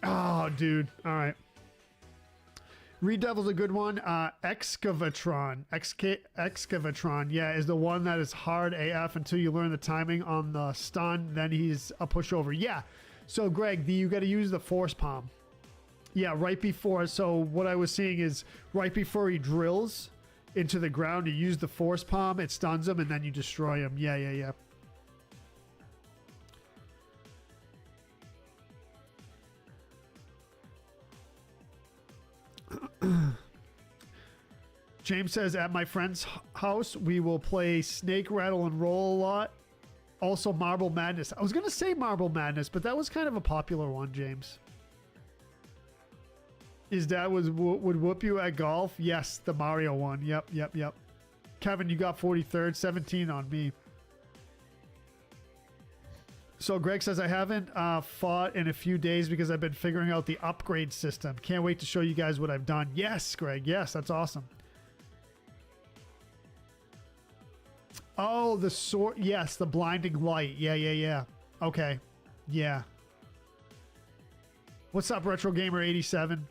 A: Oh, dude. All right. Redevil's a good one. Excavatron. Excavatron, yeah, is the one that is hard AF until you learn the timing on the stun. Then he's a pushover. Yeah. So, Greg, you got to use the force palm. Yeah, right before. So, what I was seeing is right before he drills into the ground, you use the force palm. It stuns him, and then you destroy him. Yeah, yeah, yeah. James says, at my friend's house, we will play Snake, Rattle, and Roll a lot. Also, Marble Madness. I was going to say Marble Madness, but that was kind of a popular one, James. His dad would whoop you at golf? Yes, the Mario one. Yep, yep, yep. Kevin, you got 43rd, 17 on me. So Greg says, I haven't fought in a few days because I've been figuring out the upgrade system. Can't wait to show you guys what I've done. Yes, Greg. Yes, that's awesome. Oh, the sword. Yes, the blinding light. Yeah, yeah, yeah. Okay. Yeah. What's up, Retro Gamer 87?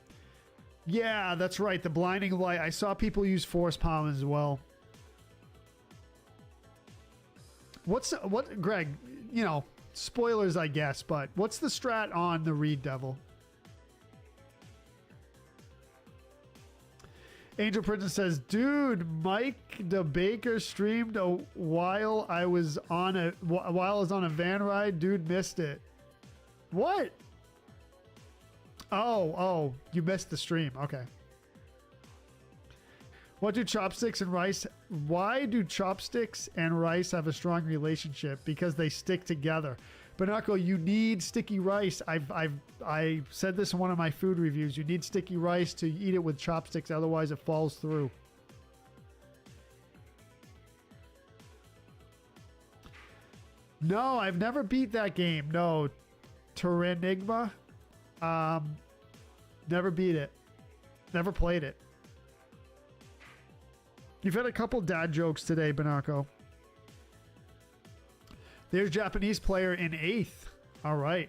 A: Yeah, that's right. The blinding light. I saw people use force palm as well. What, Greg, you know, spoilers, I guess, but what's the strat on the Reed Devil? Angel Princess says, dude, Mike the Baker streamed while I was on a van ride. Dude missed it. What? Oh, you missed the stream. Okay. What do chopsticks and rice? Why do chopsticks and rice have a strong relationship? Because they stick together. Banako, you need sticky rice. I said this in one of my food reviews. You need sticky rice to eat it with chopsticks, otherwise it falls through. No, I've never beat that game. No, Terranigma. Never beat it. Never played it. You've had a couple dad jokes today, Banako. There's Japanese player in 8th. All right.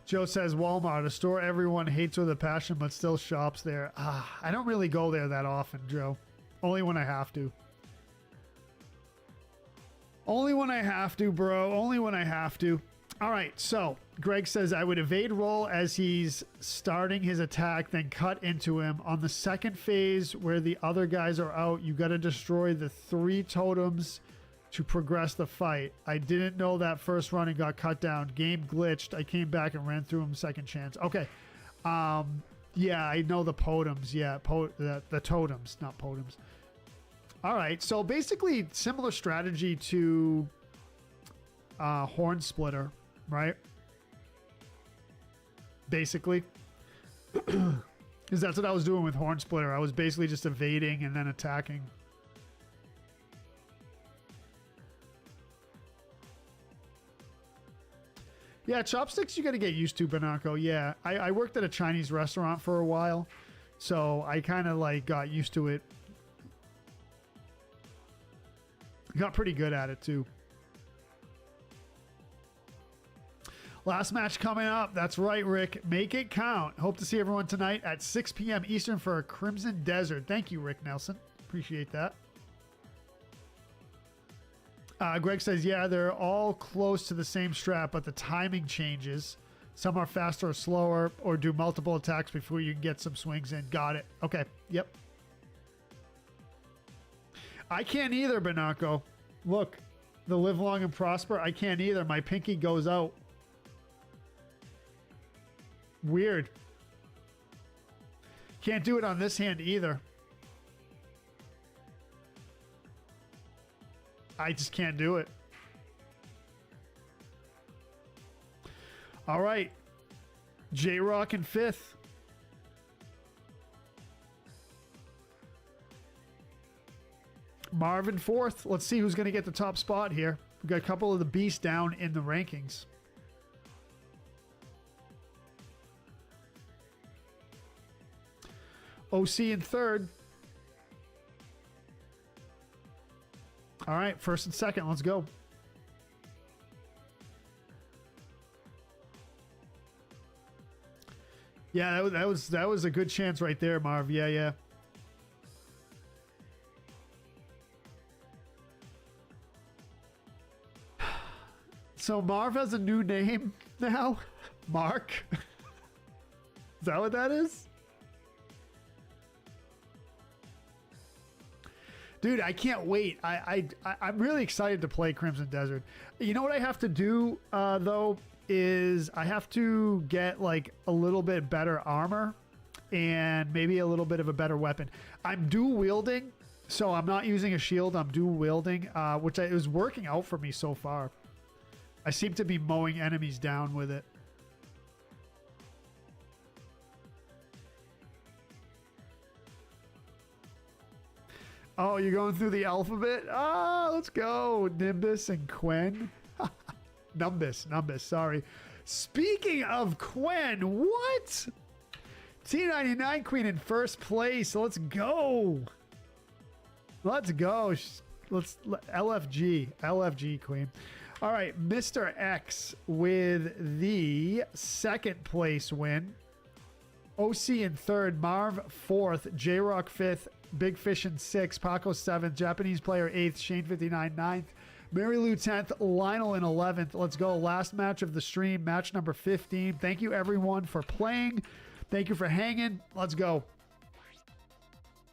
A: Joe says Walmart, a store everyone hates with a passion but still shops there. I don't really go there that often, Joe. Only when I have to. Only when I have to, bro. Only when I have to. All right, so Greg says I would evade roll as he's starting his attack, then cut into him. On the second phase where the other guys are out, you got to destroy the 3 totems to progress the fight. I didn't know that first run and got cut down. Game glitched. I came back and ran through him second chance. Okay. Yeah, I know the totems. Yeah, the totems, not totems. All right, so basically similar strategy to Horn Splitter, right? Basically. Because that's what I was doing with Horn Splitter. I was basically just evading and then attacking. Yeah, chopsticks you got to get used to, Banako. Yeah, I worked at a Chinese restaurant for a while, so I kind of like got used to it. Got pretty good at it too. Last match coming up. That's right, Rick. Make it count. Hope to see everyone tonight at 6 p.m. Eastern for a Crimson Desert. Thank you, Rick Nelson. Appreciate that. Greg says, yeah, they're all close to the same strat, but the timing changes. Some are faster or slower, or do multiple attacks before you can get some swings in. Got it. Okay. Yep. I can't either, Banako. Look, the live long and prosper. I can't either. My pinky goes out. Weird. Can't do it on this hand either. I just can't do it. All right. J-Rock in 5th. Marvin 4th. Let's see who's going to get the top spot here. We've got a couple of the beasts down in the rankings. OC in 3rd. All right, 1st and 2nd. Let's go. Yeah, that was a good chance right there, Marv. Yeah, yeah. So Marv has a new name now. Mark. Is that what that is? Dude, I can't wait. I'm really excited to play Crimson Desert. You know what I have to do, though, is I have to get like a little bit better armor and maybe a little bit of a better weapon. I'm dual wielding, so I'm not using a shield. I'm dual wielding, which is working out for me so far. I seem to be mowing enemies down with it. Oh, you're going through the alphabet? Ah, let's go. Nimbus and Quen. Numbus, sorry. Speaking of Quen, what? T99 Queen in 1st place. Let's go. Let's go. Let's LFG Queen. All right, Mr. X with the 2nd place win. OC in 3rd, Marv 4th, J-Rock 5th, Big Fish in 6th, Paco 7th, Japanese player 8th, Shane 59 9th, Mary Lou 10th, Lionel in 11th. Let's go. Last match of the stream, match number 15. Thank you everyone for playing. Thank you for hanging. Let's go.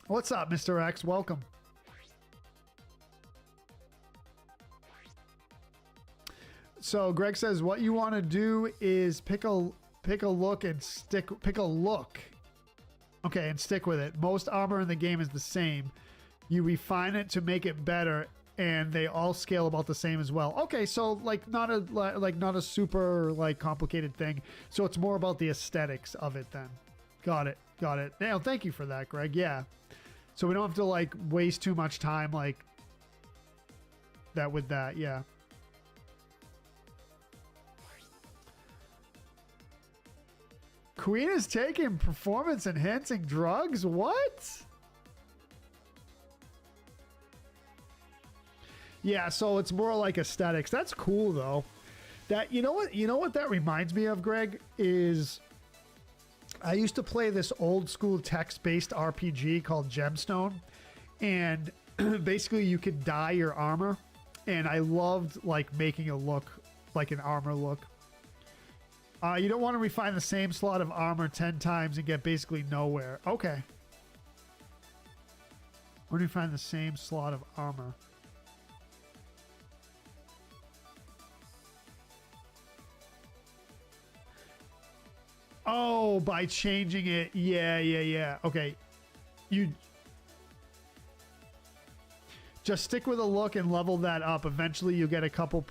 A: What's up, Mr. X? Welcome. So Greg says what you want to do is pick a look and pick a look. Okay, and stick with it. Most armor in the game is the same. You refine it to make it better, and they all scale about the same as well. Okay, so like not a super like complicated thing. So it's more about the aesthetics of it then. Got it. Now, thank you for that, Greg. Yeah. So we don't have to like waste too much time like that with that. Yeah. Queen is taking performance enhancing drugs? What? Yeah, so it's more like aesthetics. That's cool though. That you know what that reminds me of, Greg, is I used to play this old school text-based RPG called Gemstone, and basically you could dye your armor, and I loved like making it look like an armor look. You don't want to refine the same slot of armor 10 times and get basically nowhere. Okay. Where do you find the same slot of armor? Oh, by changing it. Yeah. Okay. You just stick with a look and level that up. Eventually you'll get a couple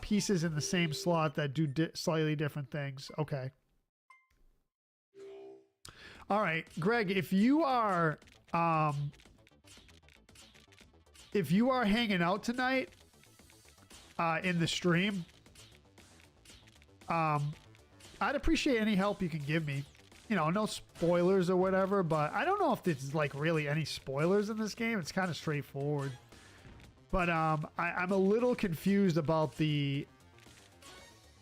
A: pieces in the same slot that do slightly different things. Okay. All right, Greg, if you are hanging out tonight in the stream, I'd appreciate any help you can give me. You know, no spoilers or whatever, but I don't know if there's like really any spoilers in this game. It's kind of straightforward. But I'm a little confused about the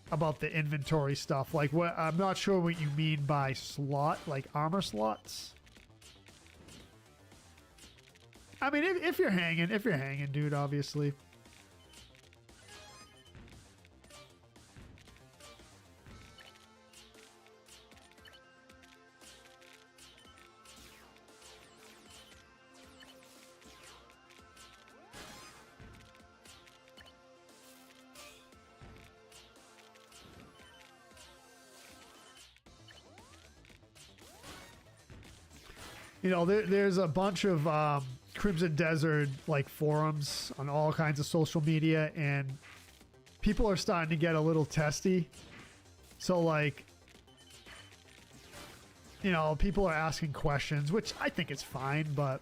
A: inventory stuff. Like what I'm not sure what you mean by slot, like armor slots. I mean, if you're hanging, dude, obviously. You know, there's a bunch of Crimson Desert like forums on all kinds of social media, and people are starting to get a little testy So like, you know, people are asking questions, which I think is fine, but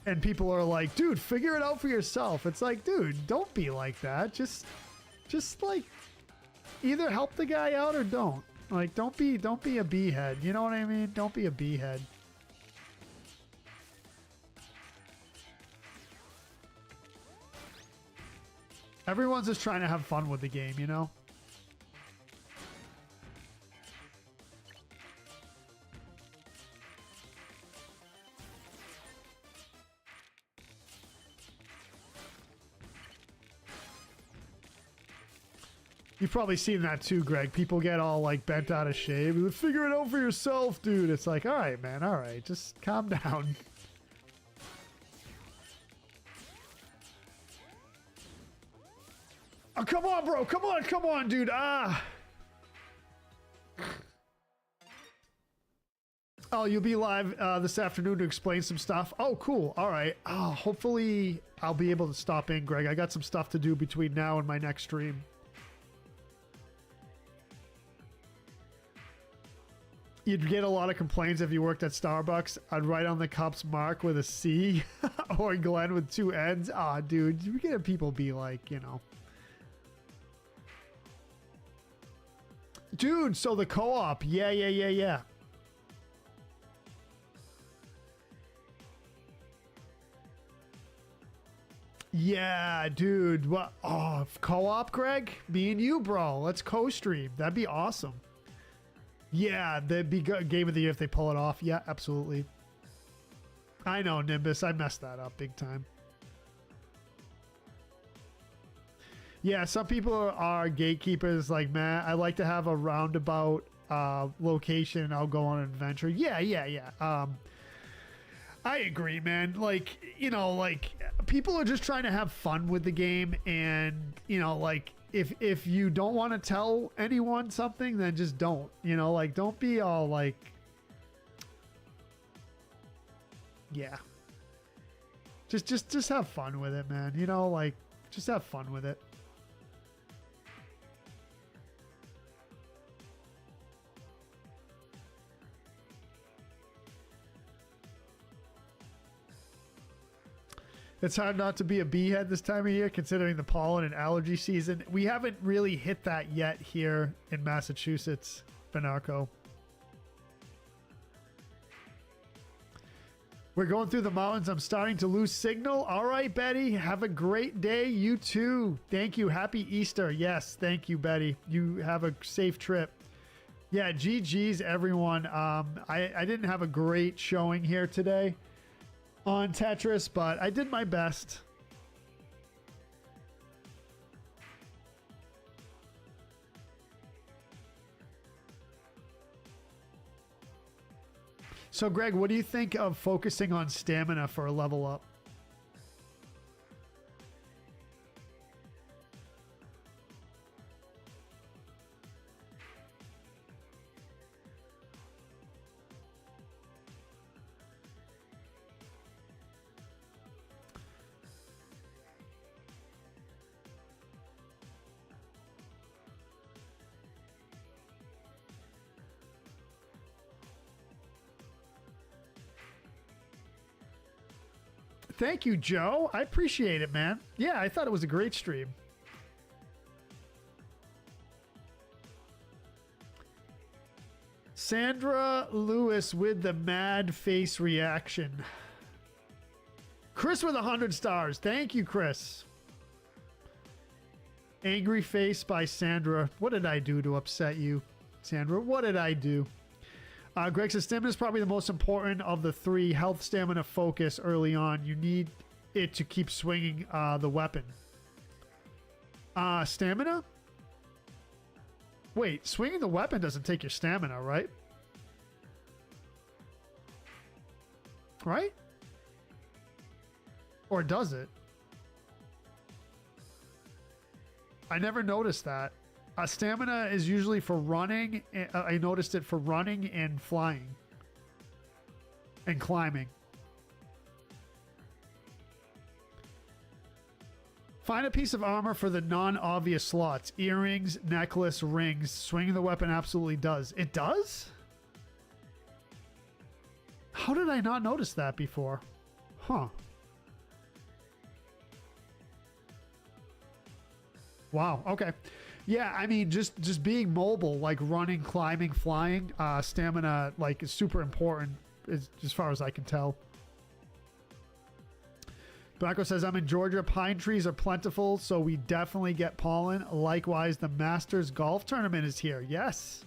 A: and people are like, dude, figure it out for yourself. It's like, dude, don't be like that. Just like either help the guy out or don't. Like, don't be a b-head. You know what I mean? Don't be a b-head. Everyone's just trying to have fun with the game, you know? You've probably seen that too, Greg. People get all like bent out of shape. Figure it out for yourself, dude. It's like, all right, man. All right. Just calm down. Oh, come on, bro. Come on, dude. Ah. Oh, you'll be live this afternoon to explain some stuff. Oh, cool. All right. Oh, hopefully I'll be able to stop in, Greg. I got some stuff to do between now and my next stream. You'd get a lot of complaints if you worked at Starbucks. I'd write on the cup's mark with a C or Glenn with 2 N's. Ah, dude, you get people be like, you know. Dude, so the co-op. Yeah. Yeah, dude. What? Oh, co-op, Greg? Me and you, bro. Let's co-stream. That'd be awesome. Yeah, that'd be good. Game of the year if they pull it off. Yeah, absolutely. I know, Nimbus. I messed that up big time. Yeah, some people are gatekeepers like Matt. I like to have a roundabout location and I'll go on an adventure. Yeah. I agree, man. Like, you know, like people are just trying to have fun with the game, and you know, like if you don't want to tell anyone something, then just don't. You know, like don't be all like, yeah. Just have fun with it, man. You know, like just have fun with it. It's hard not to be a bee-head this time of year, considering the pollen and allergy season. We haven't really hit that yet here in Massachusetts, Benarco. We're going through the mountains. I'm starting to lose signal. All right, Betty. Have a great day. You too. Thank you. Happy Easter. Yes, thank you, Betty. You have a safe trip. Yeah, GG's, everyone. I didn't have a great showing here today on Tetris, but I did my best. So Greg, what do you think of focusing on stamina for a level up? Thank you, Joe. I appreciate it, man. Yeah, I thought it was a great stream. Sandra Lewis with the mad face reaction. Chris with 100 stars. Thank you, Chris. Angry face by Sandra. What did I do to upset you, Sandra? What did I do? Greg says stamina is probably the most important of the three. Health, stamina, focus early on. You need it to keep swinging the weapon. Stamina? Wait, swinging the weapon doesn't take your stamina, right? Right? Or does it? I never noticed that. Stamina is usually for running. I noticed it for running and flying and climbing. Find a piece of armor for the non-obvious slots. Earrings, necklace, rings. Swinging the weapon absolutely does. It does? How did I not notice that before? Huh. Wow. Okay. Yeah, I mean, just being mobile, like running, climbing, flying, stamina, like, is super important as far as I can tell. Blacko says, I'm in Georgia. Pine trees are plentiful, so we definitely get pollen. Likewise, the Masters Golf Tournament is here. Yes.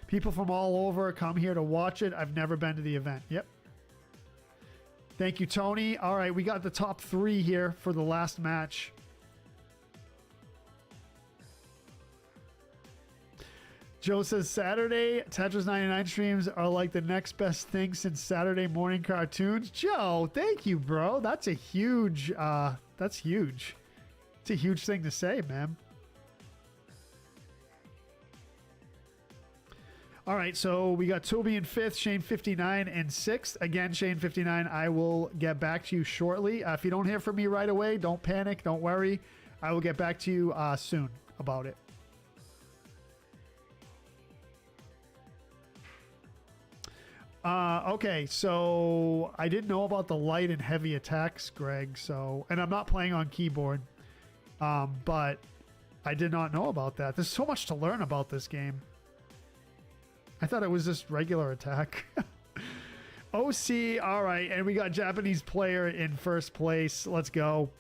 A: People from all over come here to watch it. I've never been to the event. Yep. Thank you, Tony. All right, we got the top 3 here for the last match. Joe says, Saturday Tetris 99 streams are like the next best thing since Saturday morning cartoons. Joe, thank you, bro. That's a huge, that's huge. It's a huge thing to say, man. All right, so we got Toby in 5th, Shane 59 in 6th. Again, Shane 59, I will get back to you shortly. If you don't hear from me right away, don't panic, don't worry. I will get back to you soon about it. Okay, so I didn't know about the light and heavy attacks, Greg. So, and I'm not playing on keyboard, but I did not know about that. There's so much to learn about this game. I thought it was just regular attack. OC, all right, and we got Japanese player in 1st place. Let's go.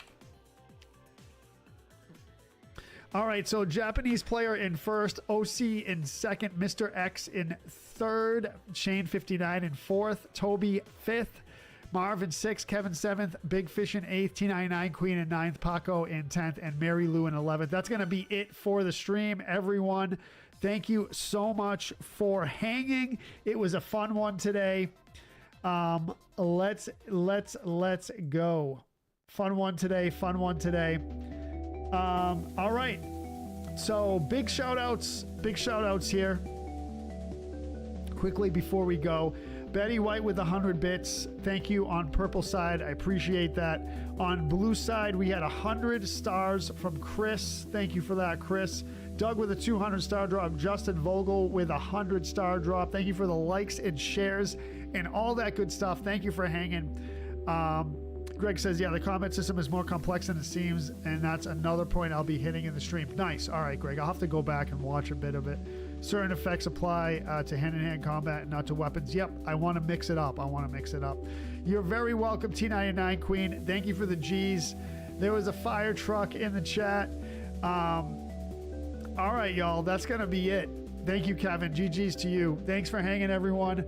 A: All right, so Japanese player in 1st, OC in 2nd, Mr. X in 3rd, Shane 59 in 4th, Toby 5th, Marv in 6th, Kevin 7th, Big Fish in 8th, T99 Queen in 9th, Paco in 10th, and Mary Lou in 11th. That's going to be it for the stream, everyone. Thank you so much for hanging. It was a fun one today. Let's go. Fun one today. All right, so big shout outs here quickly before we go. Betty White with 100 bits, thank you. On purple side, I appreciate that. On blue side, we had 100 stars from Chris. Thank you for that, Chris. Doug with a 200 star drop. Justin Vogel with a 100 star drop. Thank you for the likes and shares and all that good stuff. Thank you for hanging. Greg says, yeah, the combat system is more complex than it seems, and that's another point I'll be hitting in the stream. Nice. All right, Greg, I'll have to go back and watch a bit of it. Certain effects apply to hand-to-hand combat and not to weapons. Yep, I want to mix it up. You're very welcome, T99 Queen. Thank you for the G's. There was a fire truck in the chat. All right, y'all, that's going to be it. Thank you, Kevin. GG's to you. Thanks for hanging, everyone.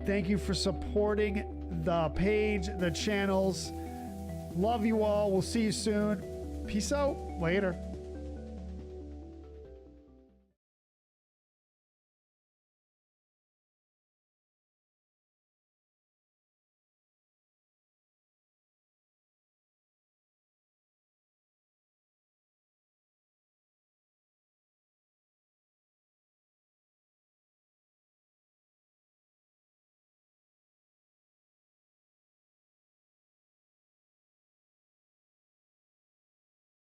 A: Thank you for supporting the page, the channels. Love you all. We'll see you soon. Peace out. Later.